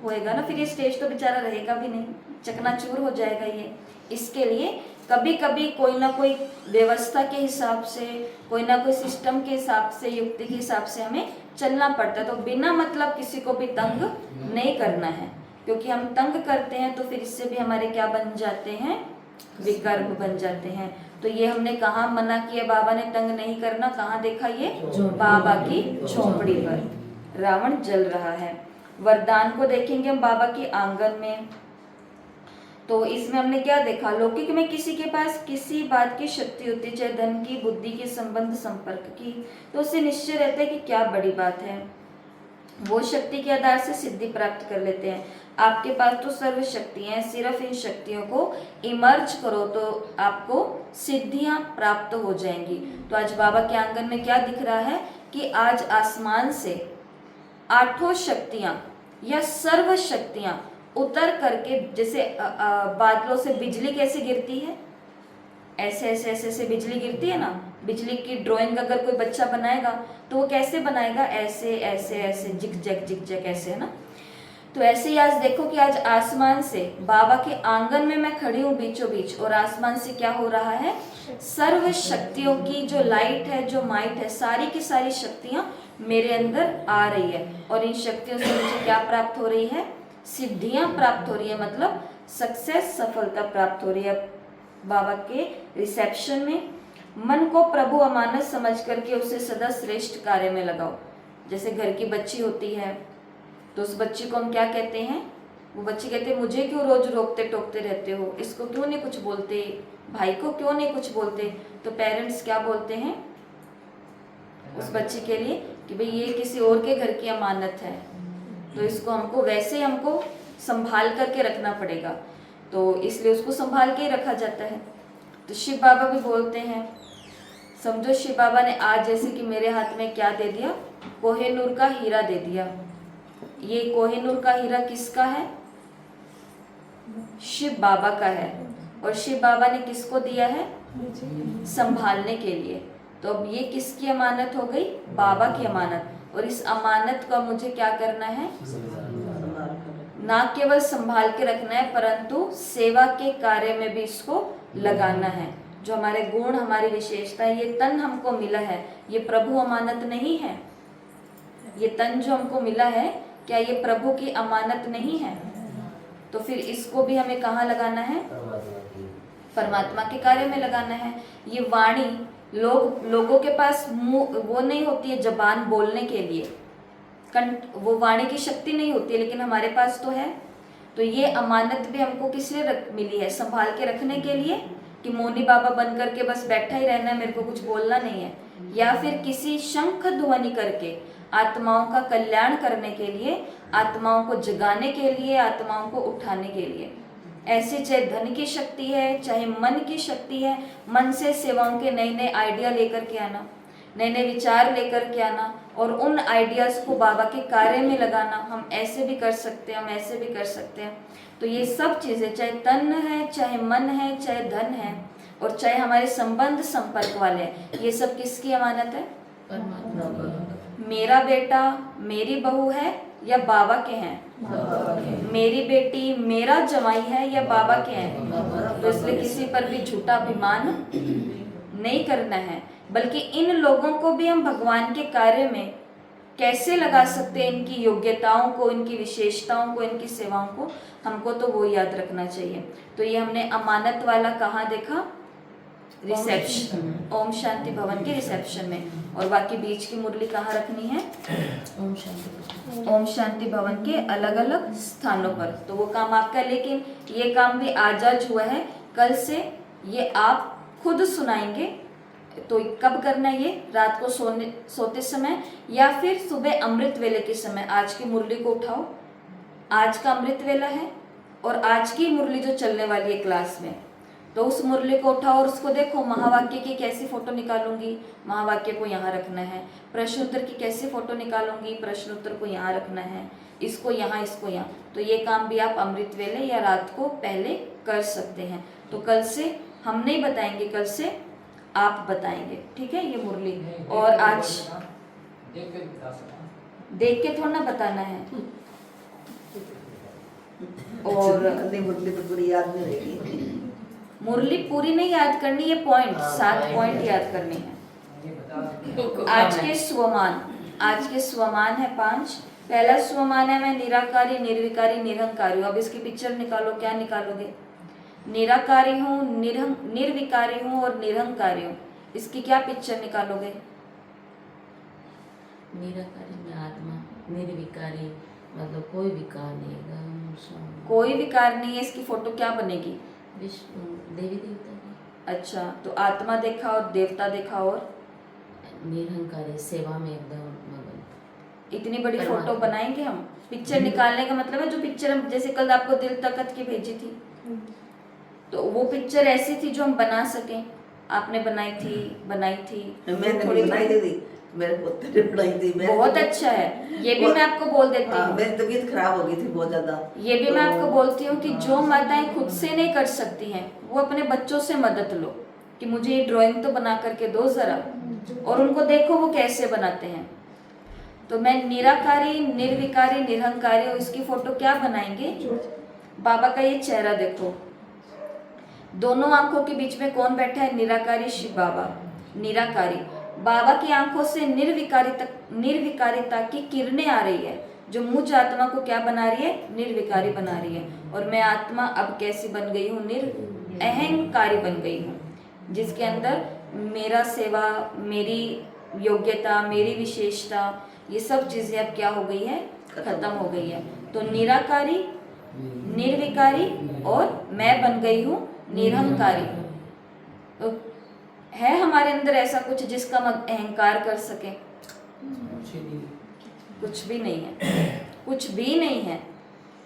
Speaker 1: होएगा ना, फिर ये स्टेज तो बेचारा रहेगा भी नहीं, चकनाचूर हो जाएगा ये। इसके लिए कभी कभी कोई ना कोई व्यवस्था के हिसाब से, कोई ना कोई सिस्टम के हिसाब से, युक्ति के हिसाब से हमें चलना पड़ता है। तो बिना मतलब किसी को भी तंग नहीं करना है, क्योंकि हम तंग करते हैं तो फिर इससे भी हमारे क्या बन जाते हैं, विकर्म बन जाते हैं। तो ये हमने कहाँ मना किया, बाबा ने तंग नहीं करना, कहाँ देखा ये, बाबा की झोपड़ी पर रावण जल रहा है। वरदान को देखेंगे हम बाबा के आंगन में। तो इसमें हमने क्या देखा, लौकिक में किसी के पास किसी बात की शक्ति होती है, चाहे धन की, बुद्धि की, संबंध संपर्क की, तो उससे निश्चय रहता है कि क्या बड़ी बात है, वो शक्ति के आधार से सिद्धि प्राप्त कर लेते हैं। आपके पास तो सर्व शक्तियां हैं, सिर्फ इन शक्तियों को इमर्ज करो तो आपको सिद्धियां प्राप्त हो जाएंगी। तो आज बाबा के आंगन में क्या दिख रहा है कि आज आसमान से 8 शक्तियां या सर्व शक्तियां उतर करके, जैसे बादलों से बिजली कैसे गिरती है, ऐसे ऐसे ऐसे ऐसे बिजली गिरती है ना। बिजली की ड्राइंग अगर कोई बच्चा बनाएगा तो वो कैसे बनाएगा, ऐसे ऐसे ऐसे जिक जैक ऐसे, है ना। तो ऐसे ही आज देखो कि आज आसमान से बाबा के आंगन में मैं खड़ी हूँ बीचों बीच, और आसमान से क्या हो रहा है, सर्व शक्तियों की जो लाइट है, जो माइट है, सारी की सारी शक्तियां मेरे अंदर आ रही है। और इन शक्तियों से मुझे क्या प्राप्त हो रही है, सिद्धियां प्राप्त हो रही है, मतलब सक्सेस, सफलता प्राप्त हो रही है। बाबा के रिसेप्शन में मन को प्रभु अमानत समझ करके उसे सदा श्रेष्ठ कार्य में लगाओ। जैसे घर की बच्ची होती है तो उस बच्ची को हम क्या कहते हैं, वो बच्ची कहते हैं मुझे क्यों रोज रोकते टोकते रहते हो, इसको क्यों नहीं कुछ बोलते, भाई को क्यों नहीं कुछ बोलते। तो पेरेंट्स क्या बोलते हैं उस बच्ची के लिए कि भाई ये किसी और के घर की अमानत है, तो इसको हमको वैसे हमको संभाल करके रखना पड़ेगा, तो इसलिए उसको संभाल के ही रखा जाता है। तो शिव बाबा भी बोलते हैं, समझो शिव बाबा ने आज जैसे कि मेरे हाथ में क्या दे दिया, कोहिनूर का हीरा दे दिया। ये कोहिनूर का हीरा किसका है, शिव बाबा का है, और शिव बाबा ने किसको दिया है, संभालने के लिए। तो अब ये किसकी अमानत हो गई, बाबा की अमानत। और इस अमानत को मुझे क्या करना है, ना केवल संभाल के रखना है परंतु सेवा के कार्य में भी इसको लगाना है। जो हमारे गुण, हमारी विशेषता, ये तन हमको मिला है, ये प्रभु अमानत नहीं है। ये तन जो हमको मिला है, क्या ये प्रभु की अमानत नहीं है? तो फिर इसको भी हमें कहाँ लगाना है, परमात्मा के कार्य में लगाना है। ये वाणी लोगों के पास वो नहीं होती है जबान बोलने के लिए, वो वाणी की शक्ति नहीं होती है, लेकिन हमारे पास तो है। तो ये अमानत भी हमको किस लिए मिली है, संभाल के रखने के लिए, कि मौनी बाबा बन करके बस बैठा ही रहना है, मेरे को कुछ बोलना नहीं है, या फिर किसी शंख ध्वनि करके आत्माओं का कल्याण करने के लिए, आत्माओं को जगाने के लिए, आत्माओं को उठाने के लिए। ऐसे चाहे धन की शक्ति है, चाहे मन की शक्ति है, मन से सेवाओं के नए नए आइडिया लेकर के आना, नए नए विचार लेकर के आना, और उन आइडियाज़ को बाबा के कार्य में लगाना। हम ऐसे भी कर सकते हैं, हम ऐसे भी कर सकते हैं। तो ये सब चीज़ें, चाहे तन है, चाहे मन है, चाहे धन है, और चाहे हमारे संबंध संपर्क वाले हैं, ये सब किसकी अमानत है,
Speaker 5: परमात्मा।
Speaker 1: मेरा बेटा, मेरी बहू है या बाबा के हैं, मेरी बेटी, मेरा जमाई है या बाबा के हैं। तो इसलिए किसी पर भी झूठा अभिमान नहीं करना है, बल्कि इन लोगों को भी हम भगवान के कार्य में कैसे लगा सकते हैं, इनकी योग्यताओं को, इनकी विशेषताओं को, इनकी सेवाओं को, हमको तो वो याद रखना चाहिए। तो ये हमने अमानत वाला कहाँ देखा, रिसेप्शन, ओम शांति भवन के रिसेप्शन में। और बाकी बीच की मुरली कहाँ रखनी है,
Speaker 5: ओम शांति।
Speaker 1: ओम शांति भवन के अलग अलग स्थानों पर। तो वो काम आपका, लेकिन ये काम भी आज हुआ है, कल से ये आप खुद सुनाएंगे। तो कब करना है ये, रात को सोते समय या फिर सुबह अमृत वेले के समय। आज की मुरली को उठाओ, आज का अमृत वेला है, और आज की मुरली जो चलने वाली है क्लास में, तो उस मुरली को उठाओ और उसको देखो। महावाक्य की कैसी फोटो निकालूंगी, महावाक्य को यहाँ रखना है। प्रश्न उत्तर की कैसी फोटो निकालूंगी, प्रश्न उत्तर को यहाँ रखना है, इसको यहाँ, इसको यहाँ। तो ये काम भी आप अमृत वेले या रात को पहले कर सकते हैं। तो कल से हम नहीं बताएंगे, कल से आप बताएंगे, ठीक है। ये मुरली, और आज देख के थोड़ा ना बताना है। और
Speaker 2: मुरली तो पूरी याद नहीं रहेगी,
Speaker 1: मुरली पूरी नहीं याद करनी, ये पॉइंट 7 पॉइंट याद करने हैं। आज के स्वमान, आज के स्वमान है 5। पहला स्वमान है, मैं निराकारी, निर्विकारी, निरंकारी हूँ। अब इसकी पिक्चर निकालो, क्या निकालोगे, निराकारी हूँ, निर्विकारी हूँ और निरंकारी हूँ। इसकी क्या पिक्चर निकालोगे,
Speaker 5: निराकारी में आत्मा, निर्विकारी मतलब कोई विकार नहीं है,
Speaker 1: कोई विकार नहीं है। इसकी फोटो क्या बनेगी,
Speaker 5: विष्णु, देवी देवता की।
Speaker 1: अच्छा, तो आत्मा देखा और देवता देखा, और
Speaker 5: निरंकारी, सेवा में एकदम मगन।
Speaker 1: इतनी बड़ी
Speaker 5: परमात्मा।
Speaker 1: फोटो बनाएंगे हम? पिक्चर निकालने का मतलब है जो पिक्चर हम, जैसे कल आपको दिल तकत की भेजी थी, तो वो पिक्चर ऐसी थी जो हम बना सकें। आपने बनाई थी
Speaker 2: मैंने
Speaker 1: थोड़ी
Speaker 2: बनाई
Speaker 1: थोड़ी।
Speaker 2: थी, मेरे पोते ने बनाई थी।
Speaker 1: बहुत अच्छा है, ये भी मैं आपको बोल देती
Speaker 2: हाँ,
Speaker 1: हूँ।
Speaker 2: मेरी तबीयत खराब हो गई थी बहुत ज्यादा।
Speaker 1: ये भी मैं
Speaker 2: तो-
Speaker 1: आपको बोलती हूँ कि जो
Speaker 2: हाँ।
Speaker 1: माताएं खुद से नहीं कर सकती हैं, वो अपने बच्चों से मदद लो कि मुझे ये ड्राइंग तो बना करके दो जरा, और उनको देखो वो कैसे बनाते हैं। तो मैं निराकारी, निर्विकारी, निरहंकारी, और इसकी फोटो क्या बनाएंगे? बाबा का ये चेहरा देखो, दोनों आंखों के बीच में कौन बैठा है? निराकारी शिव बाबा। निराकारी बाबा की आंखों से निर्विकारिता की किरणें आ रही है, जो मुझ आत्मा को क्या बना रही है? निर्विकारी बना रही है। और मैं आत्मा अब कैसी बन गई हूँ? अहंकारी बन गई हूँ, जिसके अंदर मेरा सेवा, मेरी योग्यता, मेरी विशेषता, ये सब चीजें अब क्या हो गई है? खत्म हो गई है। तो निराकारी, निर्विकारी, और मैं बन गई हूँ निरहंकारी। तो है हमारे अंदर ऐसा कुछ जिसका हम अहंकार कर सके? कुछ भी नहीं है, कुछ भी नहीं है।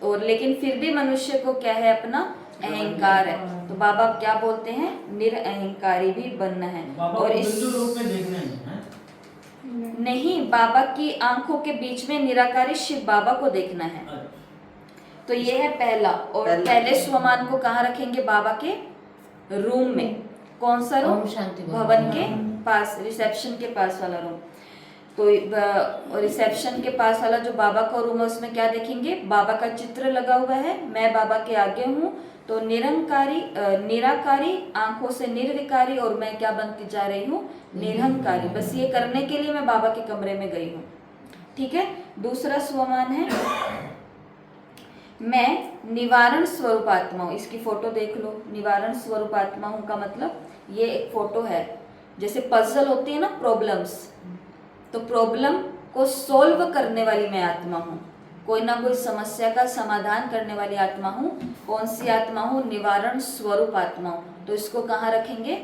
Speaker 1: और लेकिन फिर भी मनुष्य को क्या है? अपना अहंकार है। तो बाबा क्या बोलते हैं? निरअहंकारी भी बनना है। और इस
Speaker 4: रूप में देखना है।
Speaker 1: नहीं, बाबा की आंखों के बीच में निराकारी शिव बाबा को देखना है। तो ये है पहला। और पहले स्वमान को कहाँ रखेंगे? बाबा के रूम में। कौन सा रूम?
Speaker 5: ओम शांति
Speaker 1: भवन के पास, रिसेप्शन के पास वाला रूम। तो रिसेप्शन के पास वाला जो बाबा का रूम है, उसमें क्या देखेंगे? बाबा का चित्र लगा हुआ है, मैं बाबा के आगे हूँ। तो निरंकारी, निराकारी, आंखों से निर्विकारी, और मैं क्या बनती जा रही हूँ? निरहंकारी। बस ये करने के लिए मैं बाबा के कमरे में गई हूँ। ठीक है। दूसरा स्वमान है, मैं निवारण स्वरूप आत्मा हूँ। इसकी फोटो देख लो। निवारण स्वरूप आत्मा हूँ का मतलब, ये एक फोटो है, जैसे पजल होती है ना, प्रॉब्लम्स, तो प्रॉब्लम को सॉल्व करने वाली मैं आत्मा हूँ। कोई ना कोई समस्या का समाधान करने वाली आत्मा हूँ। कौन सी आत्मा हूँ? निवारण स्वरूप आत्मा हूँ। तो इसको कहाँ रखेंगे?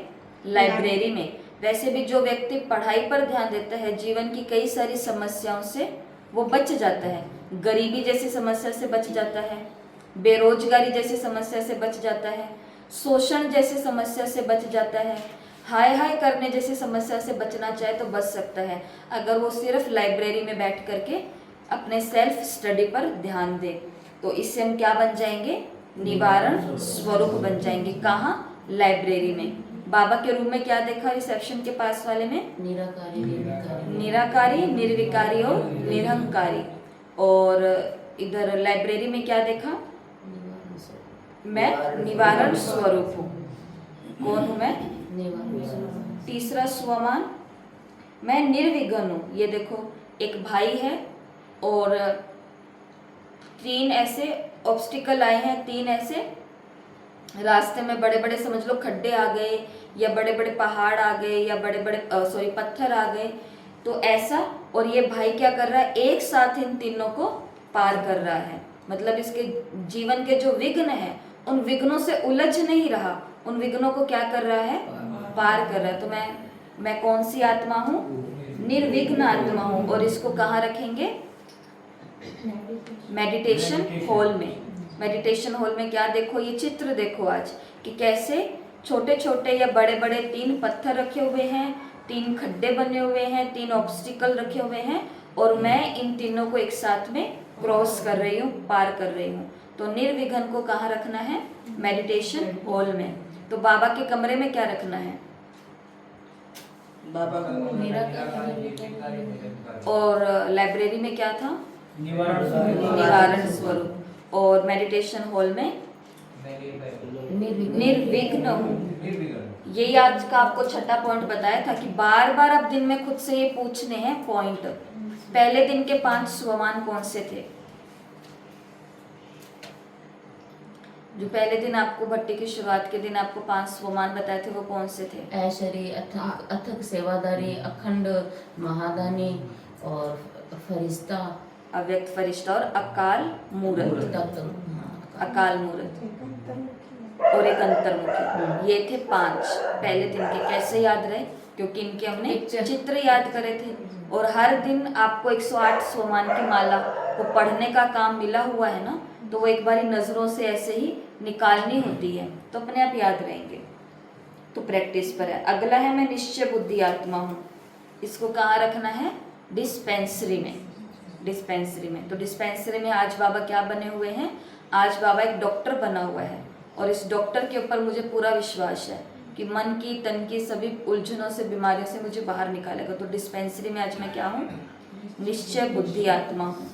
Speaker 1: लाइब्रेरी में। वैसे भी जो व्यक्ति पढ़ाई पर ध्यान देता है, जीवन की कई सारी समस्याओं से वो बच जाता है। गरीबी जैसी समस्या से बच जाता है, बेरोजगारी जैसी समस्या से बच जाता है, शोषण जैसी समस्या से बच जाता है, हाय हाय करने जैसी समस्या से बचना चाहे तो बच सकता है, अगर वो सिर्फ लाइब्रेरी में बैठ करके अपने सेल्फ स्टडी पर ध्यान दे। तो इससे हम क्या बन जाएंगे? निवारण स्वरूप बन जाएंगे। कहाँ? लाइब्रेरी में। बाबा के रूम में क्या देखा? रिसेप्शन के पास वाले में
Speaker 5: निराकारी, निर्विकारी।
Speaker 1: निराकारी, निर्विकारी और निरहंकारी। और इधर लाइब्रेरी में क्या देखा? मैं निवारण स्वरूप हूँ। कौन हूँ मैं?
Speaker 5: निवारण स्वरूप।
Speaker 1: तीसरा स्वमान, मैं निर्विघ्न हूँ। ये देखो, एक भाई है और 3 ऐसे ऑब्स्टिकल आए हैं, 3 ऐसे रास्ते में, बड़े बड़े समझ लो खड्डे आ गए, या बड़े बड़े पहाड़ आ गए, या बड़े बड़े पत्थर आ गए। तो ऐसा, और ये भाई क्या कर रहा है? एक साथ इन तीनों को पार कर रहा है। मतलब इसके जीवन के जो विघ्न है, उन विघ्नों से उलझ नहीं रहा, उन विघ्नों को क्या कर रहा है? पार कर रहा है। तो मैं कौन सी आत्मा हूँ? निर्विघ्न आत्मा हूँ। और इसको कहाँ रखेंगे? मेडिटेशन हॉल में। मेडिटेशन हॉल में क्या देखो? ये चित्र देखो आज, कि कैसे छोटे छोटे या बड़े बड़े 3 पत्थर रखे हुए हैं, 3 खड्डे बने हुए हैं, 3 ऑब्स्टिकल रखे हुए हैं, और मैं इन तीनों को एक साथ में क्रॉस कर रही हूँ, पार कर रही हूँ। तो निर्विघ्न को कहाँ रखना है? मेडिटेशन हॉल में। तो बाबा के कमरे में क्या रखना है?
Speaker 2: बाबा
Speaker 1: और लाइब्रेरी में क्या था?
Speaker 4: निवारण
Speaker 1: निवारण स्वरूप। और मेडिटेशन हॉल में निर्विघ्न हूँ। यही आज का आपको छठा पॉइंट बताया था कि बार बार आप दिन में खुद से ये पूछने हैं पॉइंट। पहले दिन के 5 स्वमान कौन से थे? जो पहले दिन आपको भट्टी की शुरुआत के दिन आपको 5 स्वमान बताए थे, वो कौन से थे?
Speaker 5: ऐश्वरी, अथक अथक सेवादारी, अखंड महादानी और फरिश्ता,
Speaker 1: अव्यक्त फरिश्ता और अकाल मूरत।
Speaker 5: तत्व।
Speaker 1: अकाल मूरत और एक अंतर्मुखी। ये थे 5 पहले दिन के। कैसे याद रहे? क्योंकि इनके हमने चित्र याद करे थे। और हर दिन आपको 108 स्वमान की माला को पढ़ने का काम मिला हुआ है ना, तो वो एक बारी नज़रों से ऐसे ही निकालनी होती है, तो अपने आप याद रहेंगे। तो प्रैक्टिस पर है। अगला है मैं निश्चय बुद्धि आत्मा हूँ। इसको कहाँ रखना है? डिस्पेंसरी में। डिस्पेंसरी में, तो डिस्पेंसरी में आज बाबा क्या बने हुए हैं? आज बाबा एक डॉक्टर बना हुआ है, और इस डॉक्टर के ऊपर मुझे पूरा विश्वास है कि मन की तन की सभी उलझनों से, बीमारियों से मुझे बाहर निकालेगा। तो डिस्पेंसरी में आज मैं क्या हूँ? निश्चय बुद्धि आत्मा हूँ।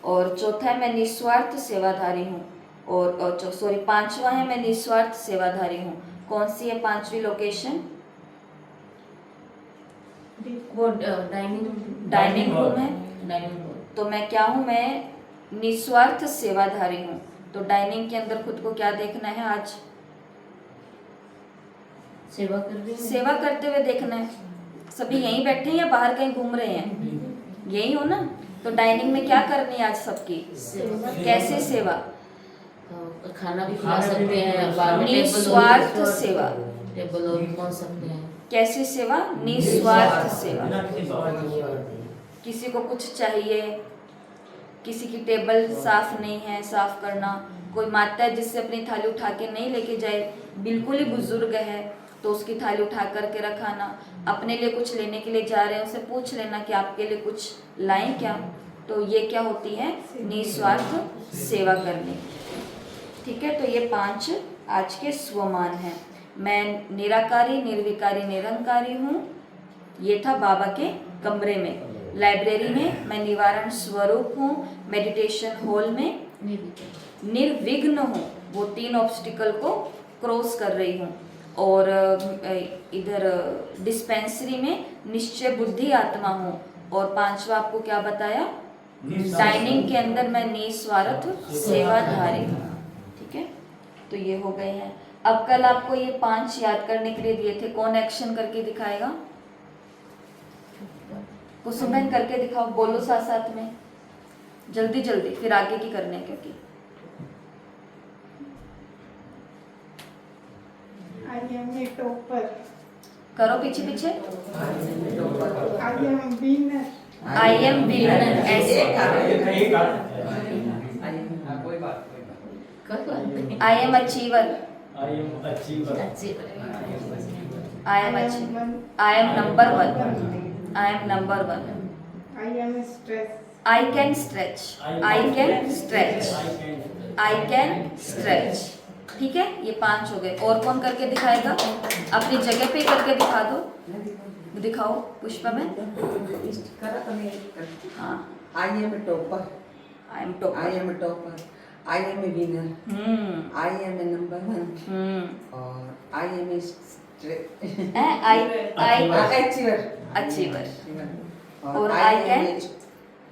Speaker 1: और चौथा है मैं निस्वार्थ सेवाधारी हूँ। और पांचवा है मैं निस्वार्थ सेवाधारी हूँ। कौन सी है पांचवी लोकेशन?
Speaker 5: वो डाइनिंग
Speaker 1: डाइनिंग रूम है।
Speaker 5: Dining hall.
Speaker 1: तो मैं क्या हूँ? मैं निस्वार्थ सेवाधारी हूँ। तो डाइनिंग के अंदर खुद को क्या देखना है आज?
Speaker 5: सेवा कर रही हूँ।
Speaker 1: सेवा करते हुए देखना है। सभी यहीं बैठे हैं या बाहर कहीं घूम रहे हैं? यही हो ना? तो डाइनिंग में क्या करनी है आज सबकी? कैसे सेवा?
Speaker 5: खाना भी खिला सकते हैं, बाद में
Speaker 1: निस्वार्थ सेवा।
Speaker 5: टेबल और पहुंच सकते हैं।
Speaker 1: कैसी सेवा? निस्वार्थ सेवा।
Speaker 4: बिना किसी स्वार्थ के।
Speaker 1: किसी को कुछ चाहिए, किसी की टेबल साफ नहीं है, साफ करना। कोई माता है जिससे अपनी थाली उठा के नहीं लेके जाए, बिल्कुल ही बुजुर्ग है, तो उसकी थाली उठा करके रखाना। अपने लिए कुछ लेने के लिए जा रहे हैं, उसे पूछ लेना कि आपके लिए कुछ लाएं क्या। तो ये क्या होती है? निस्वार्थ सेवा करनी। ठीक है, तो ये 5 आज के स्वमान हैं। मैं निराकारी, निर्विकारी, निरंकारी हूँ। ये था बाबा के कमरे में। लाइब्रेरी में मैं निवारण स्वरूप हूँ। मेडिटेशन हॉल में निर्विघ्न हूँ, वो 3 ऑब्स्टिकल को क्रॉस कर रही हूँ। और इधर डिस्पेंसरी में निश्चय बुद्धि आत्मा हूँ। और 5वां आपको क्या बताया? डाइनिंग के अंदर मैं निस्वार्थ सेवाधारी हूँ। ठीक है, तो ये हो गए हैं। अब कल आपको ये 5 याद करने के लिए दिए थे, कौन एक्शन करके दिखाएगा? कुसुमबहन करके दिखाओ, बोलो साथ साथ में, जल्दी जल्दी, फिर आगे की करने हैं क्योंकि
Speaker 6: I am a topper.
Speaker 1: करो पीछे पीछे।
Speaker 6: I am winner.
Speaker 1: I am winner. ऐसे
Speaker 4: एक
Speaker 1: I am achiever.
Speaker 4: I M achiever.
Speaker 1: I M achiever. I am number 1। I am number 1।
Speaker 6: I am stress.
Speaker 1: I can stretch. I can stretch. I can stretch. ठीक है, ये 5 हो गए। और कौन करके दिखाएगा? अपनी जगह पे करके दिखा दो। दिखाओ पुष्पा में। हाँ,
Speaker 2: I am a topper.
Speaker 1: I am topper.
Speaker 2: I am a topper. I am a winner. I am a number 1. और I am a achiever.
Speaker 1: Achiever. और
Speaker 2: I
Speaker 1: I
Speaker 2: am
Speaker 1: can
Speaker 2: a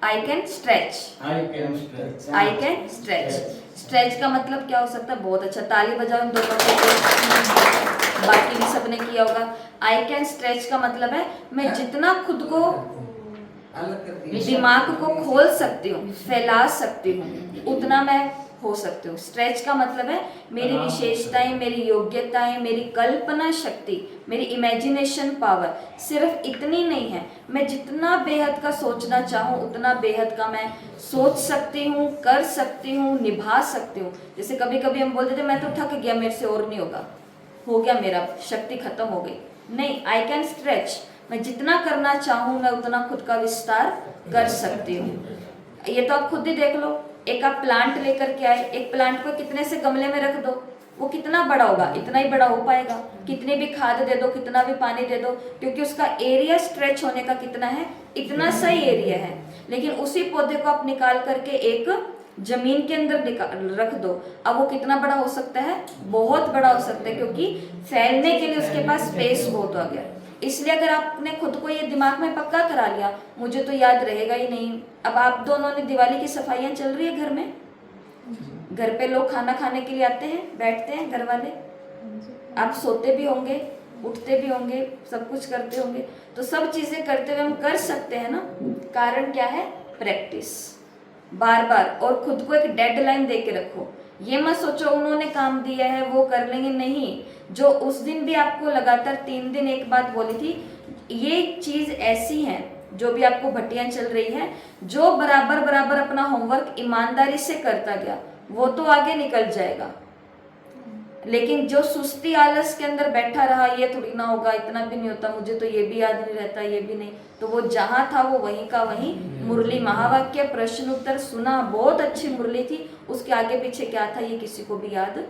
Speaker 1: I can stretch.
Speaker 4: I can stretch.
Speaker 1: I can stretch. Stretch का मतलब क्या हो सकता है? बहुत अच्छा, ताली बजाओ इन दोनों को, बाकी भी सबने किया होगा। आई कैन स्ट्रेच का मतलब है मैं जितना खुद को,
Speaker 2: अलग करती है।
Speaker 1: दिमाग को खोल सकती हूँ, फैला सकती हूँ, उतना मैं हो सकती हूँ। स्ट्रेच का मतलब है मेरी विशेषताएं, मेरी योग्यताएं, मेरी कल्पना शक्ति, मेरी इमेजिनेशन पावर सिर्फ इतनी नहीं है। मैं जितना बेहद का सोचना चाहूँ उतना बेहद का मैं सोच सकती हूँ, कर सकती हूँ, निभा सकती हूँ। जैसे कभी कभी हम बोलते थे मैं तो थक गया, मेरे से और नहीं होगा, हो गया, मेरा शक्ति खत्म हो गई। नहीं, आई कैन स्ट्रेच, मैं जितना करना चाहूँ मैं उतना खुद का विस्तार कर सकती हूँ। ये तो आप खुद ही देख लो, एक आप प्लांट लेकर के आए, एक प्लांट को कितने से गमले में रख दो, वो कितना बड़ा होगा? इतना ही बड़ा हो पाएगा। कितनी भी खाद दे दो, कितना भी पानी दे दो, क्योंकि उसका एरिया स्ट्रेच होने का कितना है? इतना सही एरिया है। लेकिन उसी पौधे को आप निकाल करके एक जमीन के अंदर रख दो, अब वो कितना बड़ा हो सकता है? बहुत बड़ा हो सकता है, क्योंकि फैलने के लिए उसके पास स्पेस बहुत आ गया। इसलिए अगर आपने खुद को ये दिमाग में पक्का करा लिया मुझे तो याद रहेगा ही नहीं। अब आप दोनों ने दिवाली की सफाइयाँ चल रही है घर में, घर पे लोग खाना खाने के लिए आते हैं, बैठते हैं घर वाले, आप सोते भी होंगे, उठते भी होंगे, सब कुछ करते होंगे, तो सब चीजें करते हुए हम कर सकते हैं ना। कारण क्या है? प्रैक्टिस, बार बार। और खुद को एक डेडलाइन दे के रखो। ये मत सोचो उन्होंने काम दिया है वो कर लेंगे, नहीं। जो उस दिन भी आपको लगातार 3 दिन एक बात बोली थी, ये चीज ऐसी है, जो भी आपको भट्टियां चल रही है, जो बराबर बराबर अपना होमवर्क ईमानदारी से करता गया वो तो आगे निकल जाएगा, लेकिन जो सुस्ती आलस के अंदर बैठा रहा, ये थोड़ी ना होगा, इतना भी नहीं होता, मुझे तो ये भी याद नहीं रहता, ये भी नहीं, तो वो जहां था वो वहीं का वहीं। मुरली महावाक्य प्रश्न उत्तर सुना, बहुत अच्छी मुरली थी, उसके आगे पीछे क्या था ये किसी को भी याद,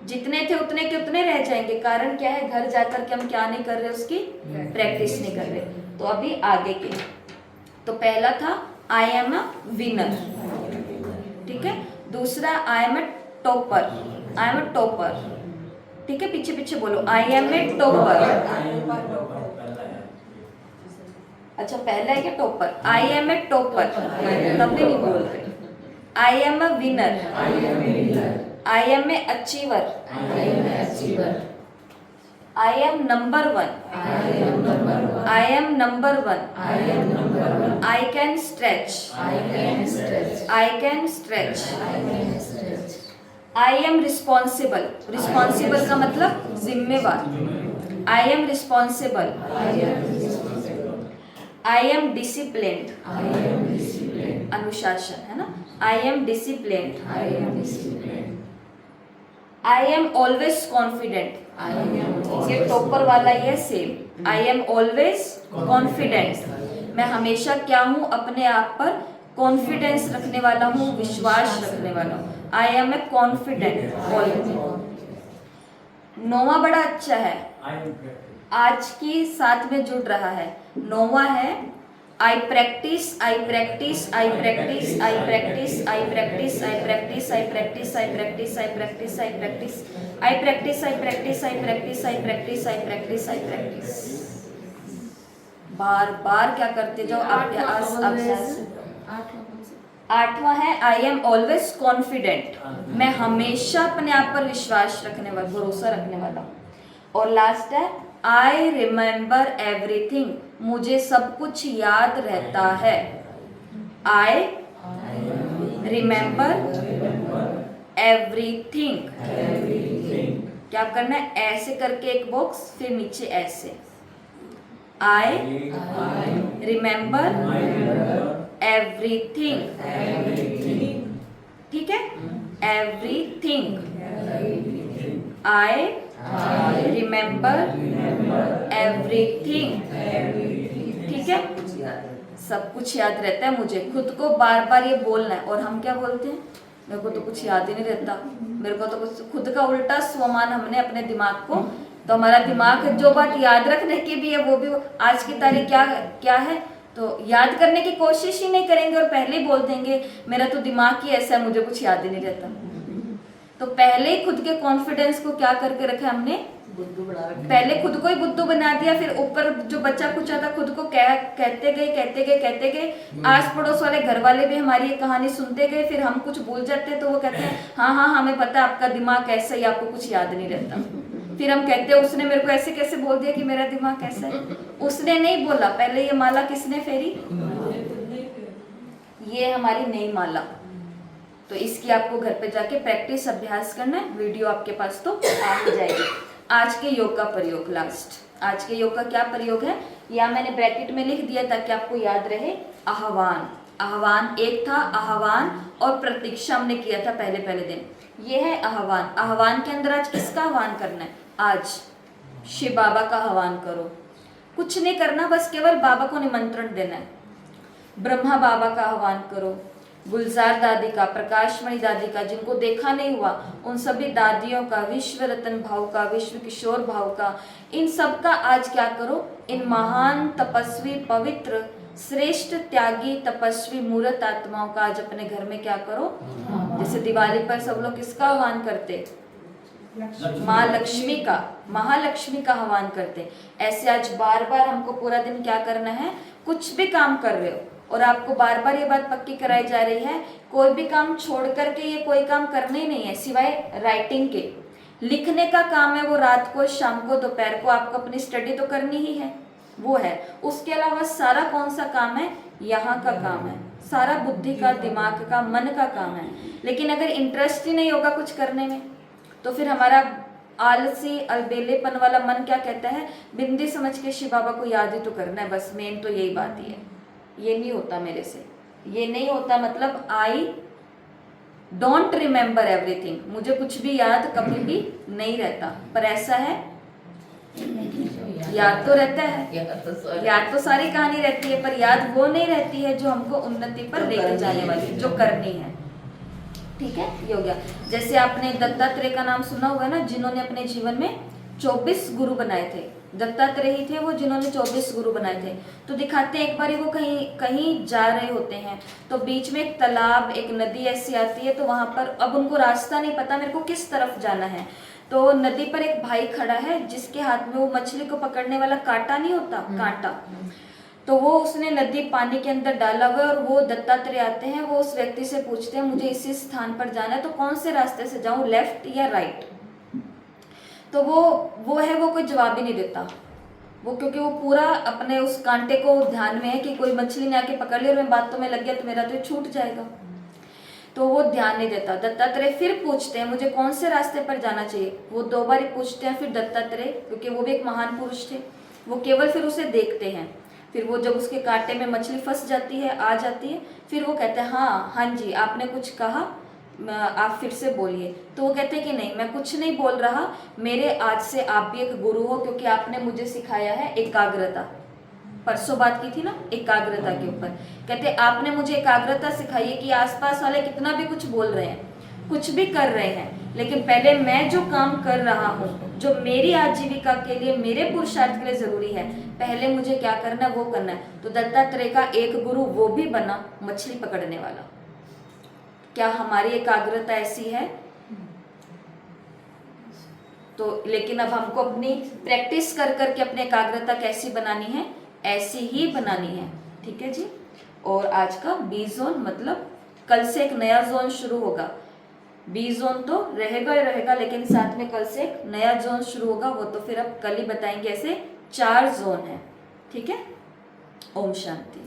Speaker 1: जितने थे उतने के उतने रह जाएंगे। कारण क्या है, घर जाकर के हम क्या नहीं कर रहे, उसकी प्रैक्टिस नहीं कर रहे। तो अभी आगे के, तो पहला था आई एम अ विनर, ठीक है। दूसरा I am a topper, I am a topper, ठीक है, पीछे पीछे बोलो, आई एम ए टॉपर। अच्छा पहला है क्या topper, I am a topper, तब भी नहीं बोल रहे। I am a winner, I am a achiever, I am number one, I am number one, I can stretch, I can stretch, I am responsible, responsible का मतलब जिम्मेवार, I am responsible, I am disciplined, अनुशासन है ना, I am disciplined, I am always confident, ये topper वाला ही है same, I am always confident, मैं हमेशा क्या हूँ, अपने आप पर कॉन्फिडेंस रखने वाला हूँ, विश्वास रखने वाला हूँ, I am a confident always. नौवां बड़ा अच्छा है, आज की साथ में जुड़ रहा है, नौवां है आई प्रैक्टिस, आई प्रैक्टिस, आई प्रैक्टिस, आई प्रैक्टिस, आई प्रैक्टिस, आई प्रैक्टिस, आई प्रैक्टिस, आई प्रैक्टिस, आई प्रैक्टिस, आई प्रैक्टिस, आई प्रैक्टिस, आई प्रैक्टिस, आई प्रैक्टिस, आई प्रैक्टिस, आई प्रैक्टिस, आई प्रैक्टिस। बार बार क्या करते जाओ, अभ्यास। आठवां है आई एम ऑलवेज कॉन्फिडेंट, मैं हमेशा अपने आप पर विश्वास रखने वाला, भरोसा रखने वाला हूँ। और लास्ट है आई रिमेम्बर एवरीथिंग, मुझे सब कुछ याद रहता है, आई रिमेम्बर एवरीथिंग। क्या करना है, ऐसे करके एक बॉक्स, फिर नीचे ऐसे, आई रिमेम्बर एवरीथिंग, ठीक है, एवरीथिंग, आई रिमेम्बर एवरीथिंग, ठीक है, सब कुछ याद रहता है मुझे, खुद को बार बार ये बोलना है। और हम क्या बोलते हैं, मेरे को तो कुछ याद ही नहीं रहता, मेरे को तो कुछ, खुद का उल्टा स्वमान हमने अपने दिमाग को, तो हमारा दिमाग जो बात याद रखने की भी है वो भी, आज की तारीख क्या क्या है, तो याद करने की कोशिश ही नहीं करेंगे और पहले ही बोल देंगे मेरा तो दिमाग ही ऐसा है, मुझे कुछ याद ही नहीं रहता। तो पहले ही खुद के कॉन्फिडेंस को क्या करके रखा हमने,
Speaker 2: बुद्धू बना रखे,
Speaker 1: पहले खुद को ही बुद्धू बना दिया, फिर ऊपर जो बच्चा कुछ था खुद को कहते गए, आस पड़ोस वाले घर वाले भी हमारी ये कहानी सुनते गए, फिर हम कुछ भूल जाते तो वो कहते हैं हाँ हाँ हमें पता है आपका दिमाग ऐसा ही, आपको कुछ याद नहीं रहता। फिर हम कहते हैं उसने मेरे को ऐसे कैसे बोल दिया कि मेरा दिमाग कैसा है, उसने नहीं बोला, पहले ये माला किसने फेरी, ये हमारी नई माला। तो इसकी आपको घर पे जाके प्रैक्टिस अभ्यास करना है, वीडियो आपके पास तो आ ही जाएगी। आज के योग का प्रयोग, लास्ट आज के योग का क्या प्रयोग है, या मैंने ब्रैकेट में लिख दिया ताकि आपको याद रहे, आह्वान। आह्वान एक था, आह्वान और प्रतीक्षा हमने किया था पहले पहले दिन, ये है आह्वान। आह्वान के अंदर आज किसका आह्वान करना है, आज शिव बाबा का आह्वान करो, कुछ नहीं करना, बस केवल बाबा को निमंत्रण देना है। ब्रह्मा बाबा का आह्वान करो, गुलजार दादी का, प्रकाशमणि दादी का, जिनको देखा नहीं हुआ उन सभी दादियों का, विश्व रतन भाव का, विश्व किशोर भाव का, इन सब का आज क्या करो, इन महान तपस्वी पवित्र श्रेष्ठ त्यागी तपस्वी मूर्त आत्माओं का आज अपने घर में क्या करो। जैसे दिवाली पर सब लोग किसका आह्वान करते, माँ लक्ष्मी का, महालक्ष्मी का आह्वान करते, ऐसे आज बार बार हमको पूरा दिन क्या करना है, कुछ भी काम कर रहे हो और आपको बार बार ये बात पक्की कराई जा रही है, कोई भी काम छोड़ करके ये कोई काम करना ही नहीं है सिवाय राइटिंग के। लिखने का काम है वो रात को, शाम को, दोपहर को आपको अपनी स्टडी तो करनी ही है, वो है। उसके अलावा सारा कौन सा काम है, यहाँ का काम है, सारा बुद्धि का, दिमाग का, मन का काम है। लेकिन अगर इंटरेस्ट ही नहीं होगा कुछ करने में तो फिर हमारा आलसी अलबेलेपन वाला मन क्या कहता है, बिंदी समझ के शिव बाबा को याद ही तो करना है, बस मेन तो यही बात ही है। ये नहीं होता मेरे से, ये नहीं होता, मतलब आई डोंट रिमेम्बर एवरीथिंग, मुझे कुछ भी याद कभी भी नहीं रहता। पर ऐसा है, याद तो रहता है, याद तो सारी कहानी रहती है, पर याद वो नहीं रहती है जो हमको उन्नति पर लेके जाने वाली, जो करनी है। ठीक है, ये हो गया। जैसे आपने दत्तात्रेय का नाम सुना होगा ना, जिन्होंने अपने जीवन में 24 गुरु बनाए थे। दत्तात्रेय ही थे वो जिन्होंने 24 गुरु बनाए थे। तो दिखाते हैं, एक बार वो कहीं जा रहे होते हैं, तो बीच में एक तालाब, एक नदी ऐसी आती है, तो वहां पर अब उनको रास्ता नहीं पता मेरे को किस तरफ जाना है। तो नदी पर एक भाई खड़ा है जिसके हाथ में वो मछली को पकड़ने वाला कांटा नहीं होता, कांटा, तो वो उसने नदी पानी के अंदर डाला हुआ है। और वो दत्तात्रेय आते हैं, वो उस व्यक्ति से पूछते हैं मुझे इसी स्थान पर जाना है, तो कौन से रास्ते से जाऊं, लेफ्ट या राइट। तो वो है, वो कोई जवाब ही नहीं देता वो, क्योंकि वो पूरा अपने उस कांटे को ध्यान में है कि कोई मछली ने आके पकड़ लिया और मैं बातों में लग गया तो मेरा तो ये छूट जाएगा, तो वो ध्यान नहीं देता। दत्तात्रेय फिर पूछते हैं मुझे कौन से रास्ते पर जाना चाहिए, वो 2 बार ही पूछते हैं। फिर दत्तात्रेय, क्योंकि वो भी एक महान पुरुष थे, वो केवल फिर उसे देखते हैं। फिर वो जब उसके कांटे में मछली फंस जाती है, आ जाती है, फिर वो कहते हैं हाँ जी आपने कुछ कहा, आप फिर से बोलिए। तो वो कहते हैं कि नहीं मैं कुछ नहीं बोल रहा, मेरे आज से आप भी एक गुरु हो, क्योंकि आपने मुझे सिखाया है एकाग्रता। परसों बात की थी ना एकाग्रता के ऊपर, कहते आपने मुझे एकाग्रता सिखाई है कि आसपास वाले कितना भी कुछ बोल रहे हैं, कुछ भी कर रहे हैं, लेकिन पहले मैं जो काम कर रहा हूँ, जो मेरी आजीविका के लिए, मेरे पुरुषार्थ के लिए जरूरी है, पहले मुझे क्या करना है वो करना है। तो दत्तात्रेय का एक गुरु वो भी बना मछली पकड़ने वाला। क्या हमारी एकाग्रता ऐसी है? तो लेकिन अब हमको अपनी प्रैक्टिस कर करके अपनी एकाग्रता कैसी बनानी है, ऐसी ही बनानी है। ठीक है जी। और आज का बी जोन, मतलब कल से एक नया जोन शुरू होगा। बी जोन तो रहेगा ही रहेगा, लेकिन साथ में कल से एक नया जोन शुरू होगा, वो तो फिर अब कल ही बताएंगे। ऐसे 4 जोन है। ठीक है। ओम शांति।